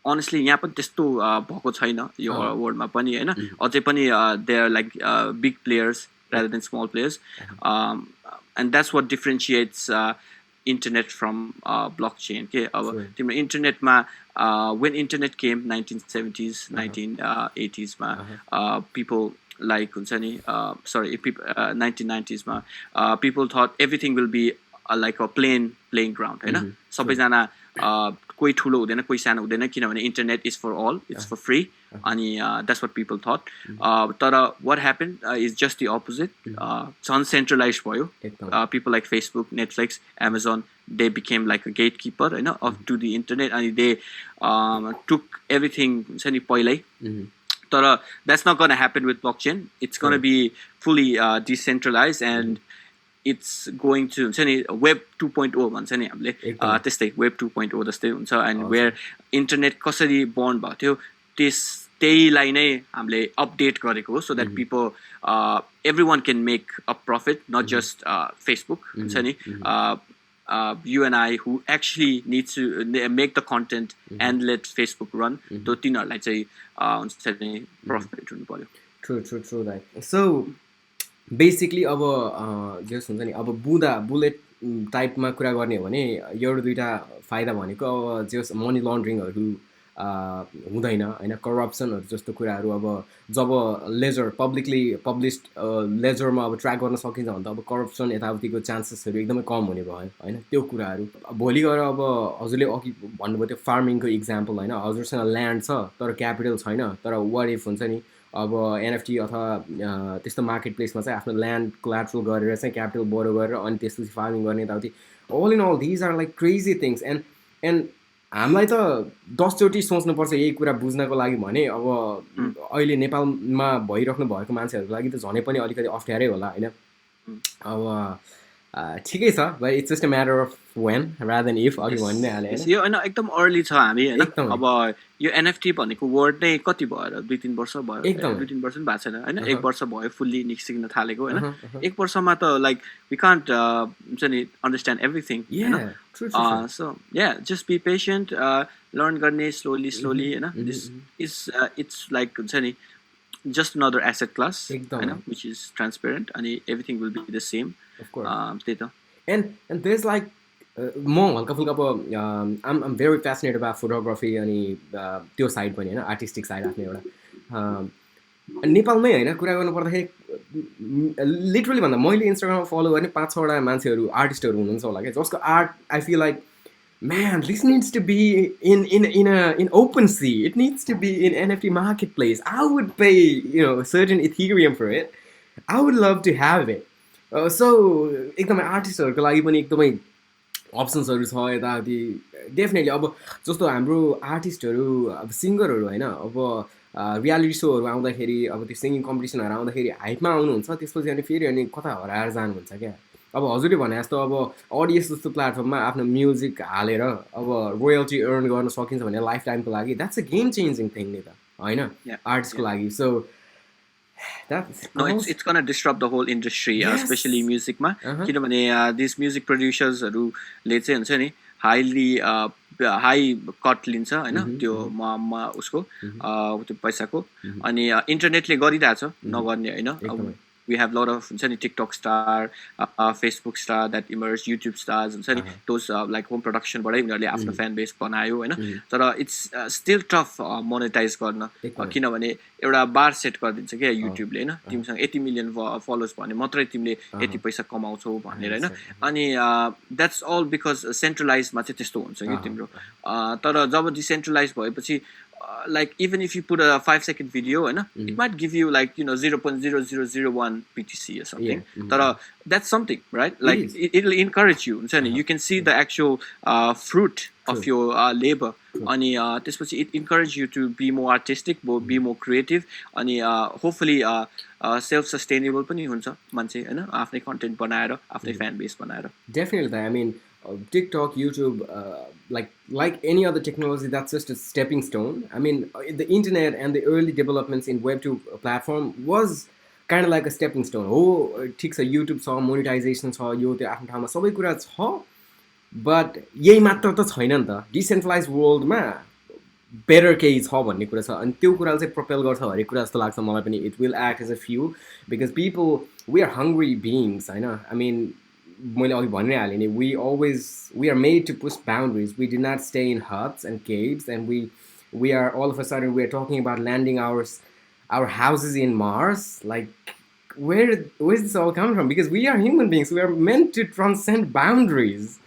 honestly, यहाँ पनि त्यस्तो भएको छैन यो वर्ल्डमा पनि, हैन? अझै पनि they are like big players rather than small players, and that's what differentiates internet from blockchain. Okay, तिम्रो internet मा when internet came 1970s, 1980s मा people like हुन्छ नि 1990s मा people thought everything will be like a plain playing ground, हैन? सबैजना कोही ठुलो हुँदैन कोही सानो हुँदैन किनभने internet is for all, it's for free, अनि that's what people thought. तर what happened is just the opposite. झन् centralized भयो. People like Facebook, Netflix, Amazon, they became like a gatekeeper, Hahn, to the internet, and they took everything हुन्छ नि पहिल्यै. तर that's not going to happen with blockchain. It's going to be fully decentralized, and it's going to हुन्छ नि Web 2.0 भन्छ नि हामीले त्यस्तै Web 2.0 जस्तै हुन्छ, and where internet कसरी born भएको थियो त्यहीलाई नै हामीले update गरेको हो, so that people everyone can make a profit, not just Facebook, हुन्छ नि you and I who actually need to make the content and let Facebook run, त्यो तिनीहरूलाई चाहिँ हुन्छ नि profit हुनु पर्यो. True that. So basically अब जस हुन्छ नि अब बुलेट टाइपमा कुरा गर्ने हो भने एउटा दुईटा फाइदा भनेको अब जस मनी लन्ड्रिङहरू हुँदैन, हैन? करप्सनहरू जस्तो कुराहरू अब जब लेजर पब्लिकली पब्लिस्ड लेजरमा अब ट्र्याक गर्न सकिन्छ भने त अब करप्सन यताउतिको चान्सेसहरू एकदमै कम हुने भयो, हैन? त्यो कुराहरू भोलि गएर अब हजुरले अघि भन्नुभयो त्यो फार्मिङको इक्जाम्पल, हैन? हजुरसँग ल्यान्ड छ तर क्यापिटल छैन, तर वाट इफ हुन्छ नि अब एनएफटी अथवा त्यस्तो मार्केट प्लेसमा चाहिँ आफ्नो ल्यान्ड कोलाट्रल गरेर चाहिँ क्यापिटल बोरो गरेर अनि त्यसपछि फार्मिङ गर्ने यताउति all in all these are like crazy things, and हामीलाई त 10 चोटि सोच्नुपर्छ यही कुरा बुझ्नको लागि भने अब अहिले नेपालमा भइराख्नु भएको मान्छेहरूको लागि त झनै पनि अलिकति अप्ठ्यारै होला, हैन? अब ठिकै छ, but it's just a matter of when rather than if, अघि भन्ने हाले, हैन? यो हैन एकदम अर्ली छ हामी, हैन? अब यो एनएफटी भनेको वर्ड नै कति भयो 2-3 वर्ष भयो, 2-3 वर्ष पनि भएको छैन, हैन? 1 वर्ष भयो फुल्ली निस्किन थालेको, हैन? 1 वर्षमा त like we can't हुन्छ नि understand everything, Hahn? True. So yeah, just be patient, learn गर्ने slowly, Hahn? This is it's like हुन्छ नि just another asset class, Hahn? Which is transparent and everything will be the same. Of course. And there's like म हल्का फुल्का अब I'm very fascinated about photography अनि त्यो side पनि, हैन? Artistic side आफ्नो एउटा नेपालमै, हैन? कुरा गर्नु पर्दाखेरि लिटरली भन्दा मैले इन्स्टाग्राममा फलो गर्ने 5-6वटा मान्छेहरू आर्टिस्टहरू हुनुहुन्छ होला क्या, जसको art I feel like man, this needs to be in OpenSea. It needs to be in NFT marketplace. I would pay certain Ethereum for it. I would love to have it. So एकदमै आर्टिस्टहरूको लागि पनि एकदमै अप्सन्सहरू छ यताउति definitely. अब जस्तो हाम्रो आर्टिस्टहरू अब सिङ्गरहरू, हैन? अब रियालिटी सोहरू आउँदाखेरि अब त्यो सिङ्गिङ कम्पिटिसनहरू आउँदाखेरि हाइपमा आउनुहुन्छ, त्यसपछि अनि फेरि अनि कता हराएर जानुहुन्छ क्या. अब हजुरले भने जस्तो अब अडियन्स जस्तो प्लेटफर्ममा आफ्नो म्युजिक हालेर अब रोयल्टी अर्न गर्न सकिन्छ भने लाइफ टाइमको लागि that's a game changing thing नि त, हैन? आर्ट्सको लागि. सो it's gonna disrupt the whole industry, especially musicमा, किनभने these music producersहरूले चाहिँ हुन्छ नि हाई कट लिन्छ, हैन? त्यो उसको त्यो पैसाको, अनि इन्टरनेटले गरिरहेछ नगर्ने, हैन? We have a lot of TikTok star, Facebook star that emerged, YouTube stars, those like home production बाट उनीहरूले आफ्नो fan base बनायो, हैन? तर it's still tough monetize गर्न, किनभने एउटा बार सेट गरिदिन्छ क्या युट्युबले, हैन? तिमीसँग 80 million followers भने मात्रै तिमीले यति पैसा कमाउँछौ भनेर, हैन? अनि that's all because centralized मा चाहिँ त्यस्तो हुन्छ कि तिम्रो. तर जब डिसेन्ट्रलाइज भएपछि like even if you put a 5-second video, it might give you like 0.0001 BTC or something. That's something, right? Like it'll encourage you. You can see the actual fruit of your labor. And it encourages you to be more artistic, be more creative, and hopefully self-sustainable पनि हुन्छ मान्छे हैन आफ्नै content बनाएर आफ्नै fan base बनाएर. Definitely. I mean, TikTok, YouTube, like any other technology, that's just a stepping stone. I mean, the internet and the early developments in Web2 platform was kind of like a stepping stone. Oh, ठिक छ YouTube छ, monetization छ, यो त्यो आफ्नो ठाउँमा सबै कुरा छ, but यही मात्र त छैन नि त. Decentralized world मा better केही छ भन्ने कुरा छ, अनि त्यो कुराले चाहिँ propel गर्छ हरेक कुरा जस्तो लाग्छ मलाई पनि. It will act as a fuel because people, we are hungry beings, Hahn? I mean, मैले अघि भनिहालेँ नि, we are made to push boundaries. We did not stay in huts and caves, and we are all of a sudden we are talking about landing our houses in Mars. Like, where is this all coming from? Because we are human beings, we are meant to transcend boundaries,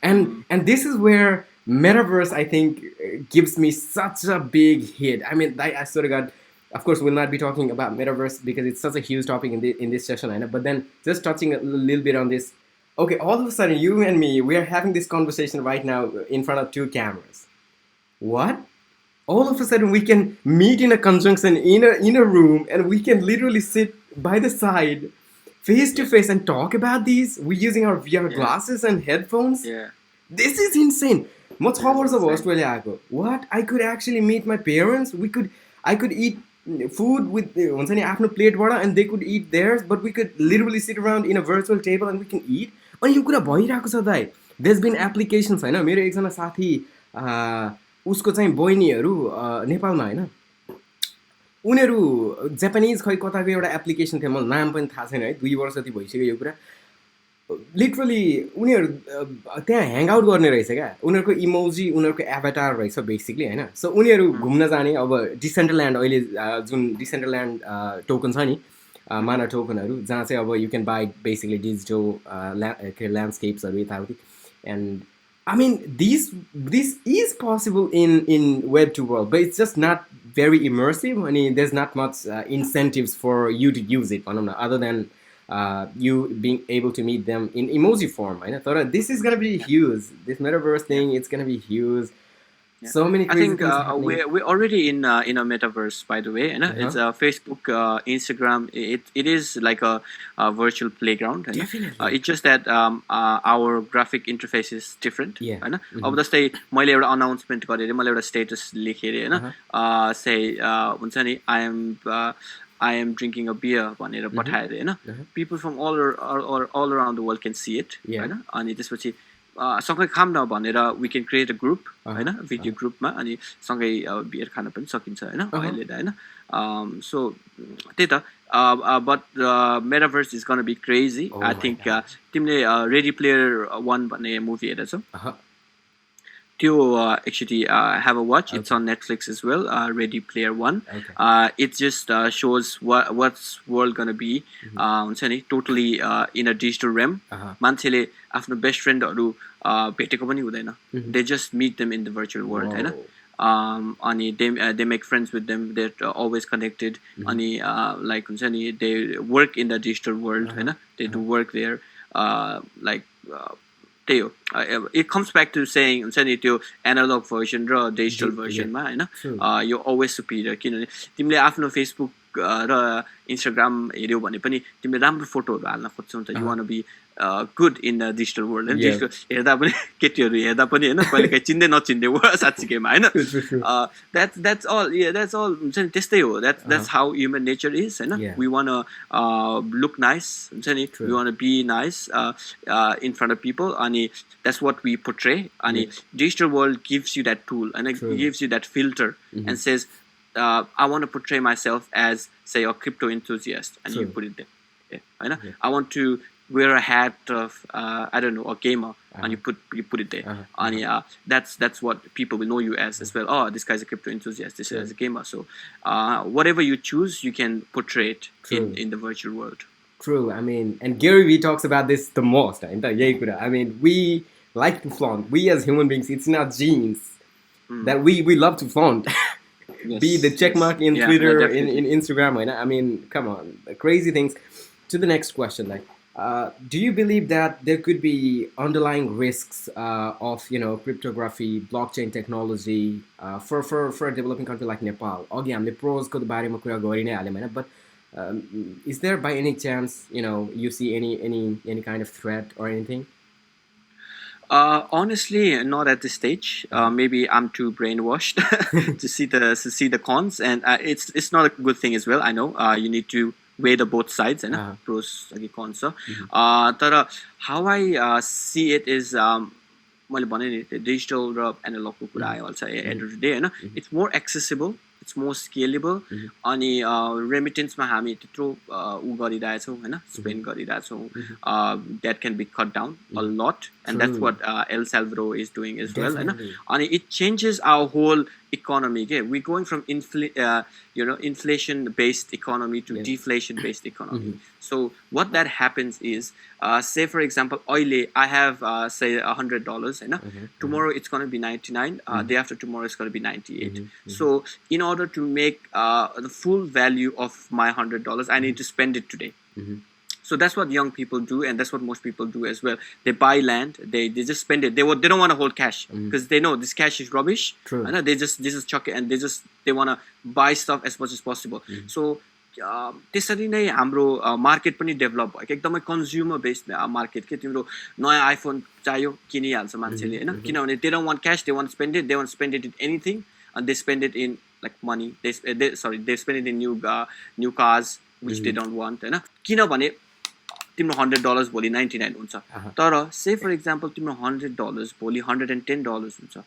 and this is where metaverse, I think, gives me such a big hit. I mean, I sort of got. Of course, we'll not be talking about metaverse because it's such a huge topic in this session, I know. But then just touching a little bit on this. Okay, all of a sudden, you and me, we are having this conversation right now in front of 2 cameras. What? All of a sudden, we can meet in a conjunction in a room, and we can literally sit by the side, face to face, and talk about these. We're using our VR glasses and headphones. Yeah. This is insane. म 6 वर्ष भयो Australia आएको. What? I could actually meet my parents. I could eat food with हुन्छ नि आफ्नो प्लेटबाट, and they could eat theirs, but we could literally sit around in a virtual table and we can eat. अनि यो कुरा भइरहेको छ दाइ. There's been applications, हैन? मेरो एकजना साथी उसको चाहिँ बहिनीहरू नेपालमा, हैन? उनीहरू जापानिज खै कताको एउटा एप्लिकेसन थियो, मलाई नाम पनि थाहा छैन है, 2 वर्ष जति भइसक्यो यो कुरा. लिटरली उनीहरू त्यहाँ ह्याङ आउट गर्ने रहेछ क्या. उनीहरूको इमोजी, उनीहरूको एभाटार रहेछ बेसिकली, हैन? सो उनीहरू घुम्न जाने. अब डिसेन्ट्रल्यान्ड अहिले जुन डिसेन्ट्रल्यान्ड टोकन छ नि, माना टोकनहरू, जहाँ चाहिँ अब यु क्यान बाई बेसिकली डिजिटल ल्यान्डस्केप्सहरू यताउति. End I mean, this is possible in Web2 world, but it's just not very immersive. I mean, there's not much incentives for you to use it, other than you being able to meet them in emoji form. I thought this is gonna be huge. This metaverse thing, it's gonna be huge. Yeah. So many crazy things happening. We're already in a metaverse, by the way. It's Facebook, Instagram. It is like a virtual playground. Definitely. It's just that our graphic interface is different. Yeah. अब जस्तै मैले एउटा announcement गरेर मैले एउटा status लेखेर हैन say हुन्छ नि I am drinking a beer भनेर पठाएर हैन people from all around the world can see it हैन अनि त्यसपछि सँगै खाम न भनेर we can create a group हैन भिडियो ग्रुपमा अनि सँगै बियर खान पनि सकिन्छ हैन अहिले त हैन so त्यही त but metaverse is going to be crazy. I think तिमीले Ready Player One भन्ने मुभी हेरेछौ त्यो actually have a watch. It's on Netflix as well. Ready Player One. It just shows what's world gonna be. हुन्छ नि totally in a digital realm. मान्छेले आफ्नो best friendहरू भेटेको पनि हुँदैन. They just meet them in the virtual world, हैन? अनि they make friends with them. They're always connected. अनि like हुन्छ नि they work in the digital world, Hahn? They do work there. Like it comes back to saying हुन्छ नि त्यो analogue version र digital भर्जनमा हैन यो always Superior किनभने तिमीले आफ्नो Facebook र Instagram हेर्यौ भने पनि तिमीले राम्रो फोटोहरू हाल्न खोज्छौ नि त you want to be good in the digital world and हेर्दा पनि केटीहरू हेर्दा पनि हैन कहिलेकाहीँ चिन्दै नचिन्दै हो साच्चीकैमा हैन that's all हुन्छ नि त्यस्तै हो that's how human nature is Hahn we want to look nice हुन्छ नि we want to be nice in front of people अनि that's what we portray अनि digital world gives you that tool and it gives you that filter and says I want to portray myself as say a crypto enthusiast and you put it there Hahn I want to wear a hat of I don't know a gamer and you put it there and that's what people will know you as well. Oh, this guy's a crypto enthusiast, this guy's a gamer. So whatever you choose you can portray it in the virtual world. True. I mean, and Gary Vee talks about this the most. I mean, we like to flaunt. We as human beings, it's in our genes that we love to flaunt. be the check mark in Yeah, Twitter, definitely. in Instagram, होइन? I mean, come on, crazy things. To the next question, like, do you believe that there could be underlying risks of cryptography, blockchain technology for a developing country like Nepal? अघि हामीले प्रोजको बारेमा कुरा गरि नै हाल्यौँ होइन, but is there by any chance you see any kind of threat or anything? Honestly, not at this stage. Maybe I'm too brainwashed to see the cons, and it's not a good thing as well. I know you need to weigh the both sides and pros and cons. So, how I see it is मैले भने नि digital र analog को कुरा आयो also end of the day होइन. It's more accessible, it's more scalable, अनि remittance मा हामी त्यत्रो उ गरिरहेछौँ होइन, spend गरिरहेछौँ, that can be cut down a lot, and that's what El Salvador is doing as well होइन. अनि it changes our whole economy. Okay? We're going from inflation based economy to deflation based economy. So what that happens is, say for example, I have say $100, and tomorrow it's going to be 99. Day after tomorrow it's going to be 98. So in order to make the full value of my $100, I need to spend it today. So that's what young people do, and that's what most people do as well. They buy land, they just spend it. They don't want to hold cash because they know this cash is rubbish. True. And they just chuck it, and they want to buy stuff as much as possible. So त्यसरी नै हाम्रो market पनि develop भयो, एकदमै consumer based market के तिम्रो नयाँ iPhone चाहियो किनिहाल्छ मान्छेले होइन, किनभने they don't want cash, they want to spend it in anything, and they spend it in like money. They spend it in new cars which they don't want होइन, किनभने तिम्रो $100 भोलि 99 हुन्छ, तर say for example तिम्रो $100 भोलि $110 हुन्छ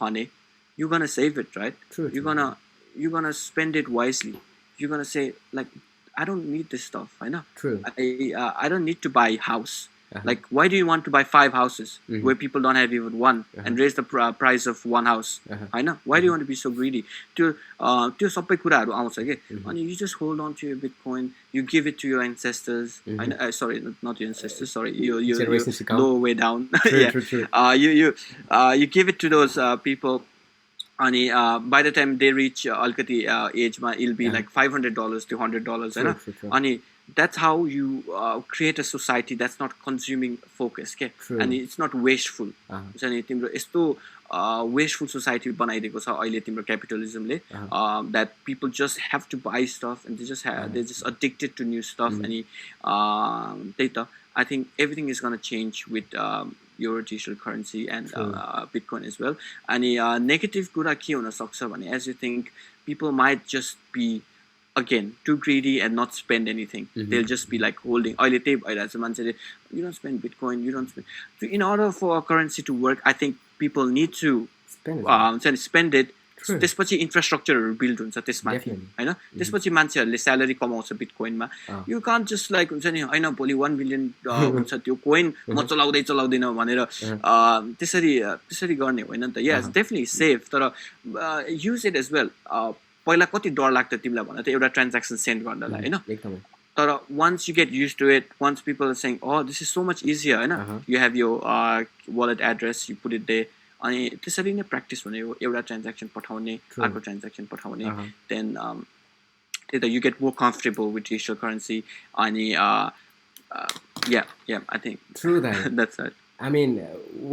भने you're gonna save it, right? True. You're gonna spend it wisely. You're gonna say like, I don't need this stuff, I know. True. I don't need to buy a house. Like, why do you want to buy 5 houses where people don't have even one, and raise the price of one house? I know. Why do you want to be so greedy? त्यो सबै कुराहरू आउँछ के, अनि you just hold on to your Bitcoin, you give it to your ancestors. Sorry, not your ancestors. Sorry, you lower way down. True. You give it to those people. अनि by the time they reach अलिकति asthma it'll be like $500 to $100 होइन, अनि that's how you create a society that's not consuming focus, okay? And it's not wasteful. अनि तिम्रो यस्तो wasteful society बनाइदिएको छ अहिले तिम्रो capitalismले, that people just have to buy stuff, and they're just addicted to new stuff. अनि त्यही त, I think everything is going to change with your digital currency and Bitcoin as well. अनि negative कुरा के हुन सक्छ भने, as you think, people might just be again too greedy and not spend anything. They'll just be like holding. अहिले त्यही भइरहेछ मान्छेले, you don't spend Bitcoin, you don't spend. So in order for a currency to work, I think people need to spend it. त्यसपछि इन्फ्रास्ट्रक्चरहरू build हुन्छ त्यसमाथि होइन, त्यसपछि मान्छेहरूले स्यालेरी कमाउँछ बिटकोइनमा. यु कान्ट जस्ट लाइक हुन्छ नि होइन, भोलि 1 बिलियन हुन्छ त्यो कोइन म चलाउँदैन भनेर त्यसरी गर्ने होइन नि त. यस, डेफिनेटली सेफ, तर युज इट एज वेल. पहिला कति डर लाग्थ्यो तिमीलाई भन त एउटा ट्रान्ज्याक्सन सेन्ड गर्नलाई होइन, तर once you get used to it, once people are saying, oh, this is so much easier होइन, you have your wallet address, you put it there, अनि त्यसरी नै प्र्याक्टिस हुने हो, एउटा ट्रान्ज्याक्सन पठाउने, अर्को ट्रान्ज्याक्सन पठाउने, then you get more comfortable with digital currency. अनि yeah, I think true that. That's it. I mean,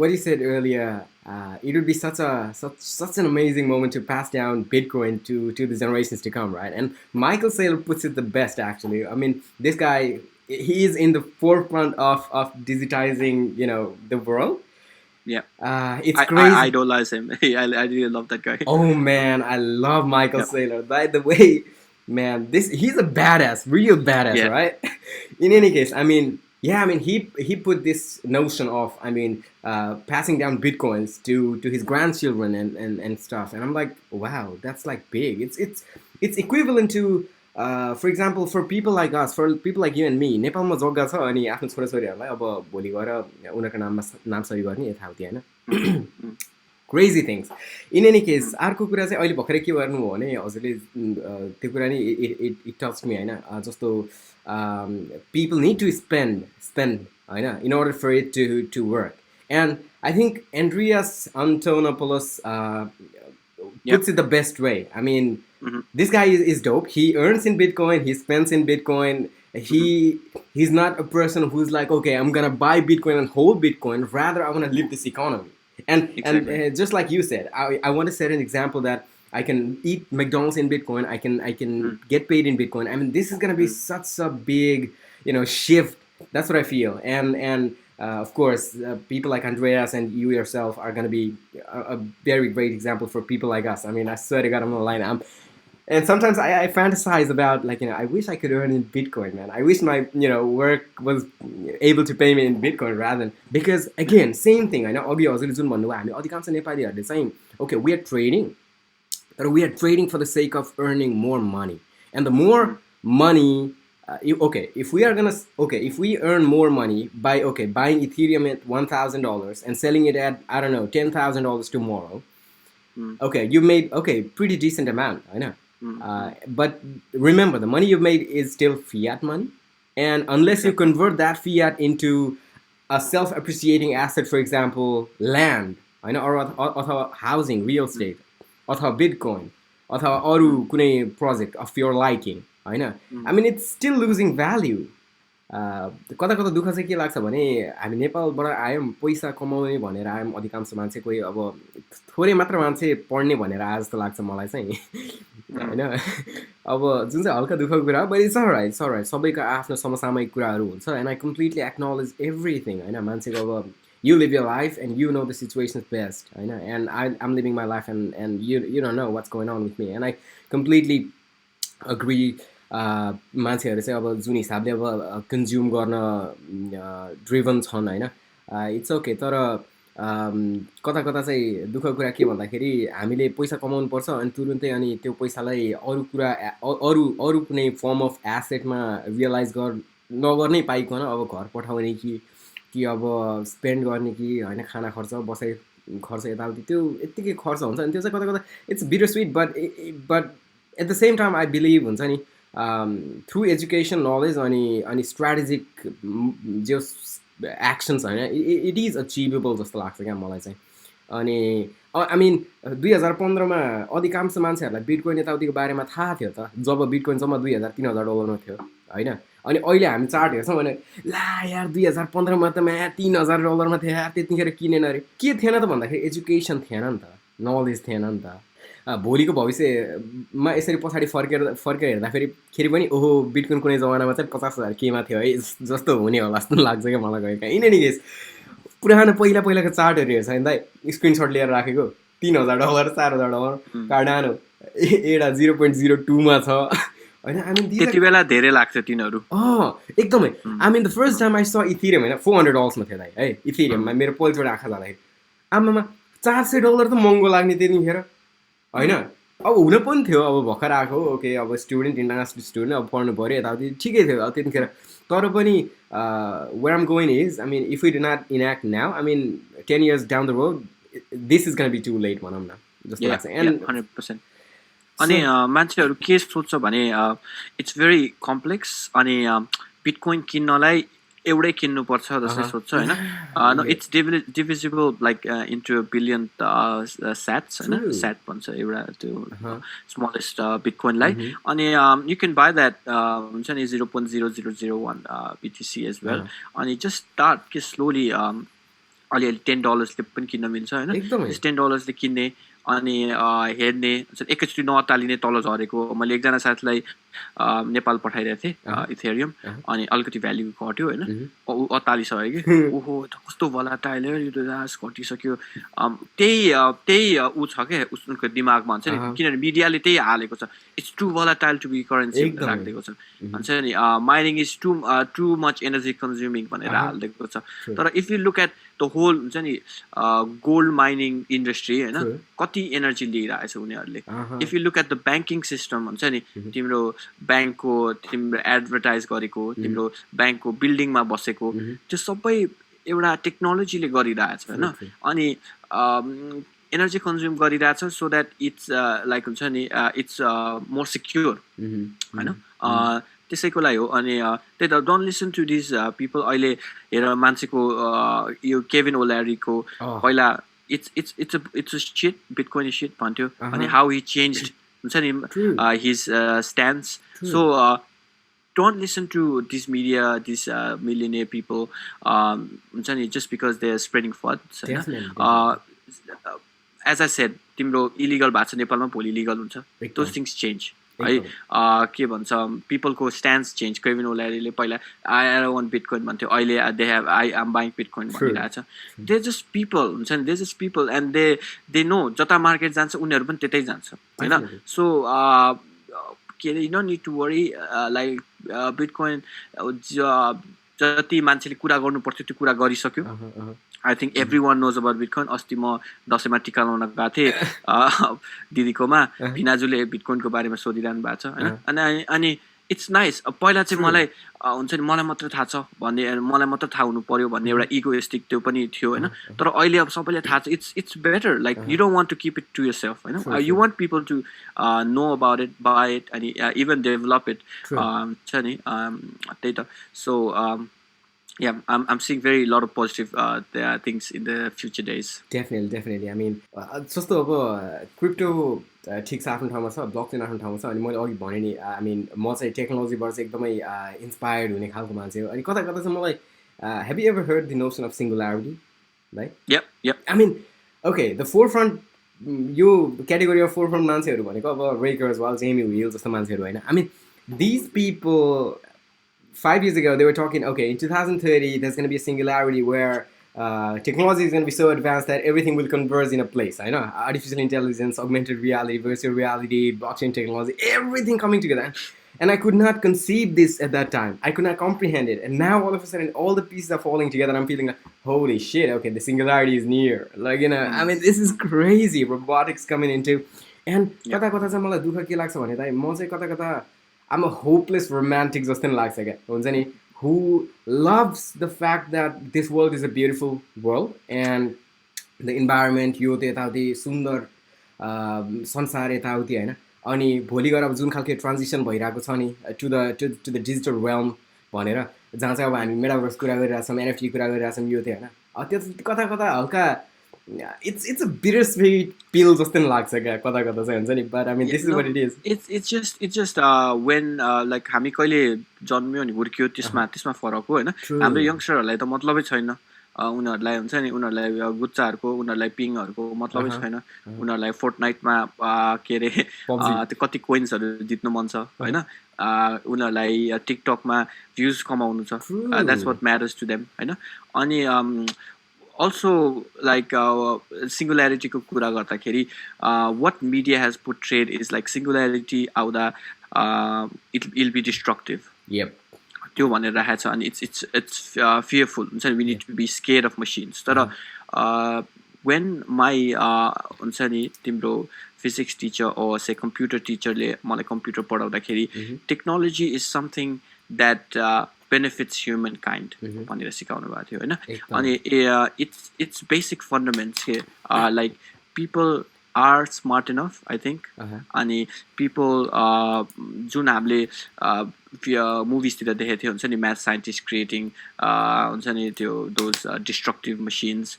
what you said earlier, it would be such an amazing moment to pass down Bitcoin to the generations to come, right? And Michael Saylor puts it the best, actually. I mean, this guy, he is in the forefront of digitizing, the world. Yeah, it's crazy. I idolize him. I really love that guy. Oh man, I love Michael Saylor. By the way, man, he's a badass, real badass, right? In any case, I mean, he put this notion of, passing down bitcoins to his grandchildren and stuff, and I'm like, wow, that's like big. It's equivalent to. For example, for people like us, for people like you and me, नेपालमा जग्गा छ अनि आफ्नो छोराछोरीहरूलाई अब भोलि गएर उनीहरूको नाम सही गर्ने यथावति होइन. Crazy things. In any case, अर्को कुरा चाहिँ अहिले भर्खरै के गर्नु हो भने हजुरले त्यो कुरा नि it touched me होइन, जस्तो people need to spend होइन, in order for it to work. And I think Andreas Antonopoulos puts it the best way. I mean, this guy is dope. He earns in Bitcoin. He spends in Bitcoin. He's not a person who's like, okay, I'm gonna buy Bitcoin and hold Bitcoin. Rather, I want to live this economy. And just like you said, I want to set an example that I can eat McDonald's in Bitcoin. I can get paid in Bitcoin. I mean, this is gonna be such a big shift. That's what I feel. And of course, people like Andreas and you yourself are gonna be a very great example for people like us. I mean, I swear to God, I'm on the line. And sometimes I fantasize about, like, I wish I could earn in Bitcoin, man. I wish my work was able to pay me in Bitcoin rather than, because again, same thing. I know अघि हजुरले जुन भन्नुभयो, हामी अधिकांश नेपालीहरूले चाहिँ, okay, we are trading, but we are trading for the sake of earning more money. And the more money, if we earn more money by buying Ethereum at $1,000 and selling it at, I don't know, $10,000 tomorrow, okay, you made pretty decent amount, I know. But remember, the money you've made is still fiat money, and unless you convert that fiat into a self-appreciating asset, for example, land, I know, or housing, real estate, or Bitcoin, or अरू कुनै project of your liking, I know. I mean, it's still losing value. कता कता दुःख चाहिँ के लाग्छ भने, हामी नेपालबाट आयौँ, पैसा कमाउने भनेर आयौँ, अधिकांश मान्छे, कोही अब थोरै मात्र मान्छे पढ्ने भनेर आए जस्तो लाग्छ मलाई चाहिँ, हैन। अब जुन चाहिँ हल्का दुःखको कुरा हो, but it's alright, सबैको आफ्नो समसामयिक कुराहरू हुन्छ, and I completely acknowledge everything, हैन। मान्छेको अब you live your life and you know the situation best, Hahn, and I'm living my life and you don't know what's going on with me, and I completely agree. मान्छेहरू चाहिँ अब जुन हिसाबले अब consume गर्न driven छन्, हैन, it's okay. तर कता कता चाहिँ दुःखको कुरा के भन्दाखेरि, हामीले पैसा कमाउनु पर्छ अनि तुरुन्तै अनि त्यो पैसालाई अरू कुनै फर्म अफ एसेटमा रियलाइज नगर्नै पाइकन अब घर पठाउने कि अब स्पेन्ड गर्ने कि, हैन, खाना खर्च, बसाइ खर्च, यताउति त्यो यत्तिकै खर्च हुन्छ। अनि त्यो चाहिँ कता कता it's bitter sweet, but at the same time I believe हुन्छ नि, थ्रु एजुकेसन, नलेज अनि स्ट्राटेजिक जो एक्सन्स, होइन, इट इज अचिभेबल जस्तो लाग्छ क्या मलाई चाहिँ। अनि आई मिन 2015मा अधिकांश मान्छेहरूलाई बिटकोइन यताउतिको बारेमा थाहा थियो त, जब बिटकोइन जम्मा $2,000-3,000 थियो, होइन। अनि अहिले हामी चार्ट हेर्छौँ भने, ला यार 2015मा त म्या $3,000 थियो यार, त्यतिखेर किनेन अरे। के थिएन त भन्दाखेरि एजुकेसन थिएन नि त, नलेज थिएन नि त। भोलिको भविष्यमा यसरी पछाडि फर्केर हेर्दाखेरि पनि ओहो बिटकोइन कुनै जमानामा चाहिँ 50,000 केमा थियो है जस्तो हुने होला जस्तो लाग्छ क्या मलाई गएको। इन एनी केस, पुरानो पहिलाको चार्टहरू हेर्छ भने दाइ, स्क्रिनसट लिएर राखेको $3,000 $4,000 कार्डानो एउटा 0.02मा छ, होइन। आई मिन त्यति बेला धेरै लाग्छ तिनीहरू, एकदमै। आई मिन द फर्स्ट टाइम आई स इथेरियम, होइन, $400 थियो दाइ है इथेरियममा। मेरो पहिलोचोटि आँखा जाँदाखेरि आमामा $400 त महँगो लाग्ने त्यतिखेर, होइन। अब हुन पनि थियो, अब भर्खर आएको, ओके, अब स्टुडेन्ट, इन्टरनेसनल स्टुडेन्ट, अब पढ्नु पऱ्यो यताउति, ठिकै थियो अब त्यतिखेर। तर पनि वेयर आम going is, I mean if we do not enact now, I mean 10 years down the road this is gonna be too late भनौँ न जस्तो लाग्छ। एन्ड 100%। अनि मान्छेहरू के सोच्छ भने, इट्स भेरी कम्प्लेक्स, अनि बिटकोइन किन्नलाई एउटै किन्नुपर्छ जस्तै सोध्छ, होइन। No, it's divisible like into $1 billion sats, होइन, स्याट भन्छ एउटा त्यो स्मलेस्ट बिटकोइनलाई। अनि यु क्यान बाई द्याट, हुन्छ नि, 0.0001 BTC एज वेल। अनि जस्ट स्टार्ट के स्लोली, अलिअलि $10 पनि किन्न मिल्छ, होइन। $10 किन्ने, अनि हेर्ने, एकैचोटि नअत्तालिने, तल झरेको। मैले एकजना साथीलाई नेपाल पठाइरहेको थिएँ इथेरियम, अनि अलिकति भ्याल्यु घट्यो, होइन, अत्तालिसक्यो कि, ओहो कस्तो भोलाटाइल यो त घटिसक्यो। त्यही ऊ छ क्या उसको दिमागमा, हुन्छ नि, किनभने मिडियाले त्यही हालेको छ, it's too volatile to be currency राखिदिएको छ, भन्छ नि, mining is too much energy consuming भनेर हालिदिएको छ। तर if you look at the whole, हुन्छ नि, गोल्ड माइनिङ इन्डस्ट्री, होइन, कति एनर्जी लिइरहेछ उनीहरूले। If you look at the banking system, हुन्छ नि, तिम्रो ब्याङ्कको, तिम्रो एडभर्टाइज गरेको, तिम्रो ब्याङ्कको बिल्डिङमा बसेको, त्यो सबै एउटा टेक्नोलोजीले गरिरहेछ, होइन। अनि एनर्जी कन्ज्युम गरिरहेछ, सो द्याट इट्स लाइक, हुन्छ नि, इट्स मोर सिक्योर, होइन। त्यसैको लागि हो। अनि त्यही त, don't listen to these people. अहिले हेर, मान्छेको यो केभिन ओल्यारीको पहिला it's a shit. Bitcoin is shit भन्थ्यो अनि how he changed हुन्छ नि his stance. So don't listen to this media, these millionaire people हुन्छ नि just because they're spreading FUDs. As I said, तिम्रो illegal भएको छ नेपालमा भोलि legal हुन्छ. Those things change. है के भन्छ पिपलको स्ट्यान्स चेन्ज केभिन ओलारीले पहिला आई वान्ट बिटकोइन भन्थ्यो अहिले they have I am buying bitcoin भनिरहेको छ. दे जस्ट पिपल हुन्छ नि they just people and they know जता मार्केट जान्छ उनीहरू पनि त्यतै जान्छ होइन. सो के अरे you don't need to worry like bitcoin जति मान्छेले कुरा गर्नु पर्थ्यो त्यो कुरा गरिसक्यो. I think everyone knows about Bitcoin. अस्ति म दसैँमा टिका लाउन गएको थिएँ दिदीकोमा भिनाजुले बिटकोइनको बारेमा सोधिरहनु भएको छ होइन. अनि इट्स नाइस. पहिला चाहिँ मलाई हुन्छ नि मलाई मात्र थाहा छ भन्ने मलाई मात्र थाहा हुनु पर्यो भन्ने एउटा इगोइस्टिक त्यो पनि थियो होइन. तर अहिले अब सबैले थाहा छ. It's better like you don't want to keep it to yourself होइन. You want people to know about it by it अनि इभन डेभलप इट छ नि त्यही त. सो yeah, I'm seeing lot of positive things in the future days. Definitely. I mean, जस्तो अब crypto ठिक छ आफ्नो ठाउँमा छ, ब्लकचेन आफ्नो ठाउँमा छ. अनि मैले अघि भने नि आई मिन म चाहिँ टेक्नोलोजीबाट चाहिँ एकदमै इन्सपायर्ड हुने खालको मान्छे हो. अनि कता चाहिँ मलाई have you ever heard the notion of singularity right? Yep. I mean okay the forefront यो क्याटेगोरी अफ फोरफ्रन्ट मान्छेहरू भनेको अब रेकर्स वाल जेमी विल जस्तो मान्छेहरू होइन. I mean these people 5 years ago, they were talking, okay, in 2030, there's going to be a singularity where technology is going to be so advanced that everything will converge in a place. I know, artificial intelligence, augmented reality, virtual reality, blockchain technology, everything coming together. And I could not conceive this at that time. I could not comprehend it. And now, all of a sudden, all the pieces are falling together. And I'm feeling like, holy shit, okay, the singularity is near. Like, you know, I mean, this is crazy. Robotics coming into. And kata चाहिँ मलाई दुःख के लाग्छ भने त म चाहिँ कता I'm a hopeless romantic जस्तो लाग्छ क्या हुन्छ नि. Who loves the fact that this world is a beautiful world and the environment यो त्यो यताउति सुन्दर संसार यताउति होइन. अनि भोलि गएर अब जुन खालको ट्रान्जिसन भइरहेको छ नि टु द डिजिटल realm भनेर जहाँ चाहिँ अब हामी मेटाभर्स कुरा गरिरहेछौँ, एनएफटी कुरा गरिरहेछौँ यो त्यो होइन. त्यो कता हल्का it's a bittersweet pill जस्तो लाग्छ क्या कता चाहिँ हुन्छ नि. But I mean this is what it is. It's just when like हामी कहिले जन्मियो नि हुर्कियो त्यसमा फरक हो होइन. हाम्रो यङ्स्टरहरूलाई त मतलबै छैन. उनीहरूलाई हुन्छ नि उनीहरूलाई गुच्चाहरूको उनीहरूलाई पिङहरूको मतलबै छैन. उनीहरूलाई फोर्टनाइटमा के अरे त्यो कति कोइन्सहरू जित्नु मन छ होइन. उनीहरूलाई टिकटकमा भ्युज कमाउनु छ. That's what matters to them होइन. अनि also like singularity ko kura garदाखेरि what media has portrayed is like singularity आउँदा it'll be destructive. त्यो भनेर राखेको छ. अनि it's fearful हुन्छ नि. We need to be scared of machines. तर when my हुन्छ नि तिम्रो physics teacher or say computer teacher ले मलाई computer पढाउँदाखेरि technology is something that benefits humankind भनेर सिकाउनु भएको थियो होइन. अनि it's basic fundamentals here like people are smart enough I think. अनि people जुन हामीले मुभिजतिर देखेको थियो हुन्छ नि म्याथ साइन्टिस्ट क्रिएटिङ हुन्छ नि त्यो those destructive machines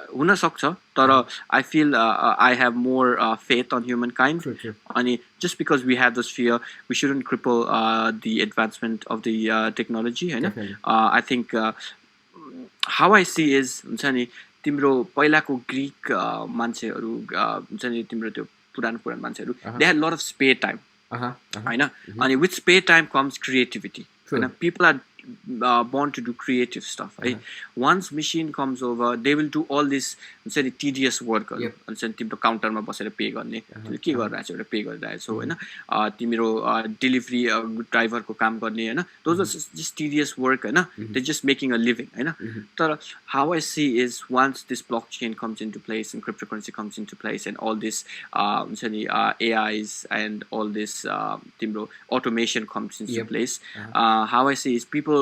हुन सक्छ. तर I feel I have more faith on humankind. अनि just because we have this fear we shouldn't cripple the advancement of the technology होइन. I think how I see is हुन्छ नि तिम्रो पहिलाको Greek मान्छेहरू हुन्छ नि तिम्रो त्यो पुरानो मान्छेहरू they had a lot of spare time होइन. अनि with spare time comes creativity होइन. People are born to do creative stuff right. Once machine comes over they will do all this हुन्छ नि tedious work हुन्छ नि तिम्रो काउन्टरमा बसेर पे गर्ने तिमीले के गरिरहेको छौ एउटा पे गरिरहेको छौ होइन. तिम्रो डेलिभरी ड्राइभरको काम गर्ने होइन. those are just tedious work होइन. they're just making a living होइन. तर how I see is once this blockchain comes into place and cryptocurrency comes into place and all this हुन्छ नि AIs and all this तिम्रो automation comes into place how I see is people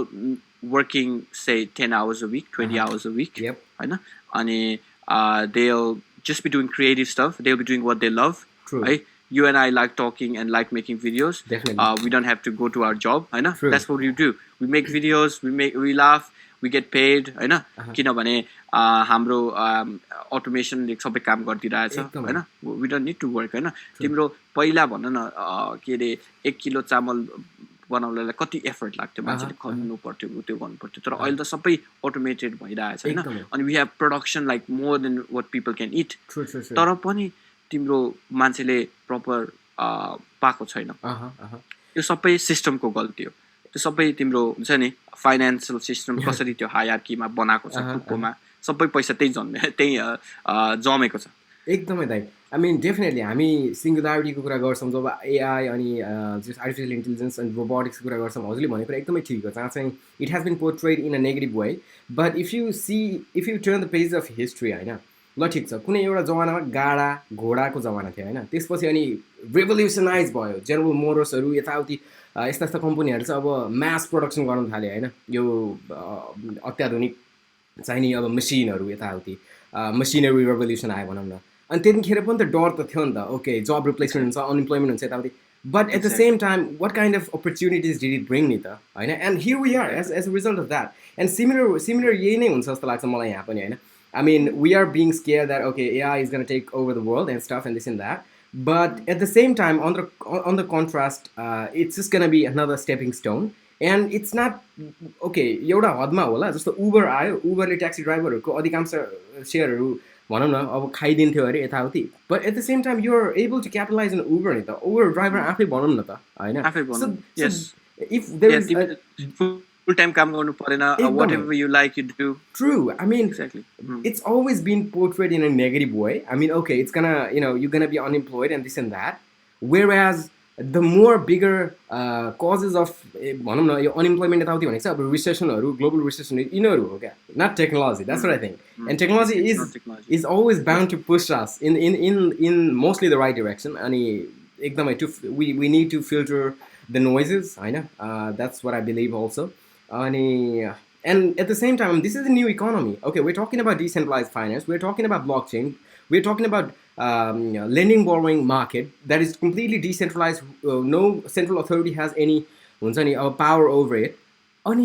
working say 10 hours a week 20 hours a week होइन. अनि they'll just be doing creative stuff. They'll be doing what they love. Right? You and I like talking and like making videos. Definitely. We don't have to go to our job. That's what we do. We make videos. We laugh. we get paid हैन किनभने हाम्रो अटोमेसनले सबै काम गरिदिरहेछ हैन we don't need to work हैन तिम्रो पहिला भन्न न के रे 1 किलो चामल बनाउनलाई कति एफर्ट लाग्थ्यो मान्छेले खन्नु पर्थ्यो त्यो गर्नु पर्थ्यो तर अहिले त सबै अटोमेटेड भइरहेछ हैन अनि we have production like more than what people can eat तर पनि तिम्रो मान्छेले प्रपर पाएको छैन यो सबै सिस्टमको गल्ती हो त्यो सबै तिम्रो हुन्छ नि फाइनान्शियल सिस्टम कसरी त्यो हायरार्कीमा बनाएको छ टुप्पोमा सबै पैसा त्यही जमेको छ एकदमै दाइ आई मिन डेफिनेटली हामी सिङ्गुलारिटीको कुरा गर्छौँ जब एआई अनि जस आर्टिफिसियल इन्टेलिजेन्स अनि रोबोटिक्सको कुरा गर्छौँ हजुरले भनेको कुरा एकदमै ठिक हो जहाँ चाहिँ it has been portrayed in a negative way but if you turn the page of history होइन ल ठिक छ कुनै एउटा जमानामा गाडा घोडाको जमाना थियो होइन त्यसपछि अनि रेभोल्युसनाइज भयो जेनरल मोटर्सहरू यताउति यस्ता यस्ता कम्पनीहरू चाहिँ अब मास प्रोडक्सन गर्न थाल्यो होइन यो अत्याधुनिक चाहिने अब मसिनहरू यताउति मसिनरी रेभोल्युसन आयो भनौँ न अनि त्यतिखेर पनि त डर त थियो नि त ओके जब रिप्लेसमेन्ट हुन्छ अनइम्प्लोइमेन्ट हुन्छ यताउति but at the same time what kind of opportunities did it bring नि त होइन and here we are as a result of that and similar यही नै हुन्छ जस्तो लाग्छ मलाई यहाँ पनि होइन I mean, we are being scared that okay, AI is going to take over the world and stuff and this and that. But at the same time, on the contrast, it's just going to be another stepping stone. And it's not okay. एउटा हदमा होला जस्तो उबर आयो उबरले taxi ड्राइभरहरूको अधिकांश सेयरहरू भनौँ न अब खाइदिन्थ्यो अरे यताउति but at the same time you are able to capitalise on Uber नि त उबर ड्राइभर आफै भनौँ न त होइन if there is full time काम गर्नु परेन whatever you like you do true I mean exactly it's always been portrayed in a negative way I mean okay it's gonna you're gonna be unemployed and this and that whereas the more bigger causes of भनौँ न यो unemployment यताउति भनेको चाहिँ अब रिसेसनहरू global recession यिनीहरू हो क्या not technology that's what I think and technology is always bound to push us in mostly the right direction अनि एकदमै we need to filter the noises होइन that's what I believe also and at the same time this is a new economy okay we're talking about decentralized finance we're talking about blockchain we're talking about lending borrowing market that is completely decentralized no central authority has any power over it and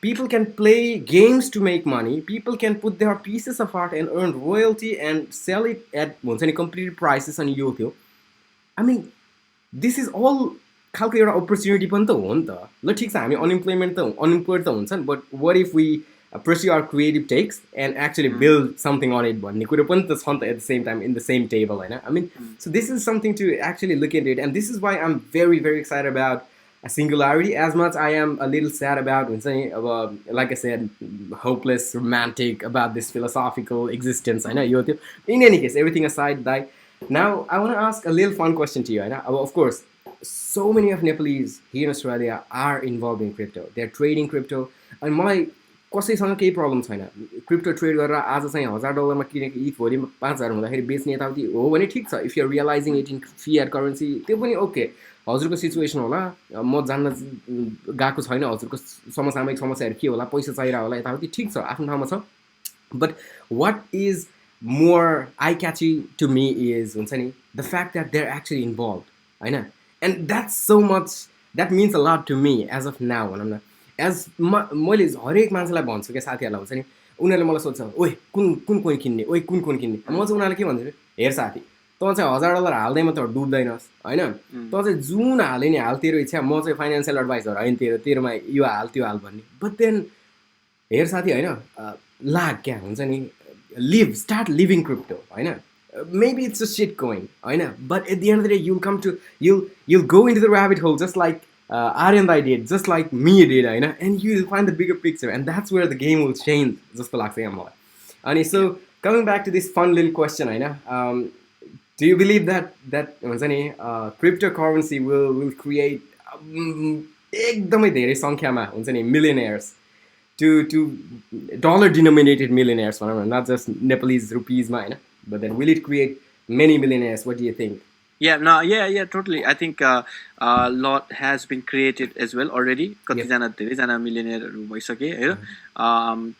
people can play games to make money people can put their pieces of art and earn royalty and sell it at completed prices on YouTube I mean this is all खालको एउटा opportunity पनि त हो नि त ल ठिक छ हामी अनइम्प्लोइड त हुन्छ नि but what if we pursue our creative takes and actually build something on it भन्ने कुरो पनि त छ नि त at the same time in the same table होइन I mean so this is something to actually look into it and this is why I'm very very excited about a singularity as much I am a little sad about हुन्छ नि अब like I said hopeless romantic about this philosophical existence होइन यो त्यो in any case everything aside now I want to ask a little fun question to you होइन अब of course so many of Nepalese here in Australia are involved in crypto. They're trading crypto. And मलाई कसैसँग केही problem छैन crypto trade गरेर आज चाहिँ $1000 किनेको इथ भोलि 5000 हुँदाखेरि बेच्ने यताउति हो भने ठिक छ if you are realising it in fiat currency त्यो पनि ओके हजुरको सिचुएसन होला म जान्न गएको छैन हजुरको समसामयिक समस्याहरू के होला पैसा चाहिरहेको होला यताउति ठिक छ आफ्नो ठाउँमा छ but what is more I catchy to me is हुन्छ नि the fact that they are actually involve होइन and that's so much that means a lot to me as of now भनौँ न एज मैले हरेक मान्छेलाई भन्छु क्या साथीहरूलाई हुन्छ नि उनीहरूले मलाई सोध्छ ओइ कुन कोइन किन्ने ओइ कुन किन्ने म चाहिँ उनीहरूले के भन्छु हेर साथी तँ चाहिँ $1000 हाल्दैमा त डुब्दैनस् होइन तँ चाहिँ जुन हाले नि हाल तेरो इच्छा म चाहिँ फाइनेन्सियल एडभाइजर होइन तेरोमा यो हाल त्यो हाल भन्ने बट देन हेर साथी होइन लाग क्या हुन्छ नि स्टार्ट लिभिङ क्रिप्टो होइन maybe it's a shit coin I know but at the end of the day you'll go into the rabbit hole just like Aryan did just like me did I know and you'll find the bigger picture and that's where the game will change just like saying and so coming back to this fun little question I know do you believe that cryptocurrency will create एकदमै धेरै संख्यामा हुन्छ नि millionaires to dollar denominated millionaires not just Nepalese rupees ma होइन but then will it create many millionaires what do you think yeah totally I think a lot has been created as well already कति जना धेरै जना मिलियनेयरहरु भइसके हैन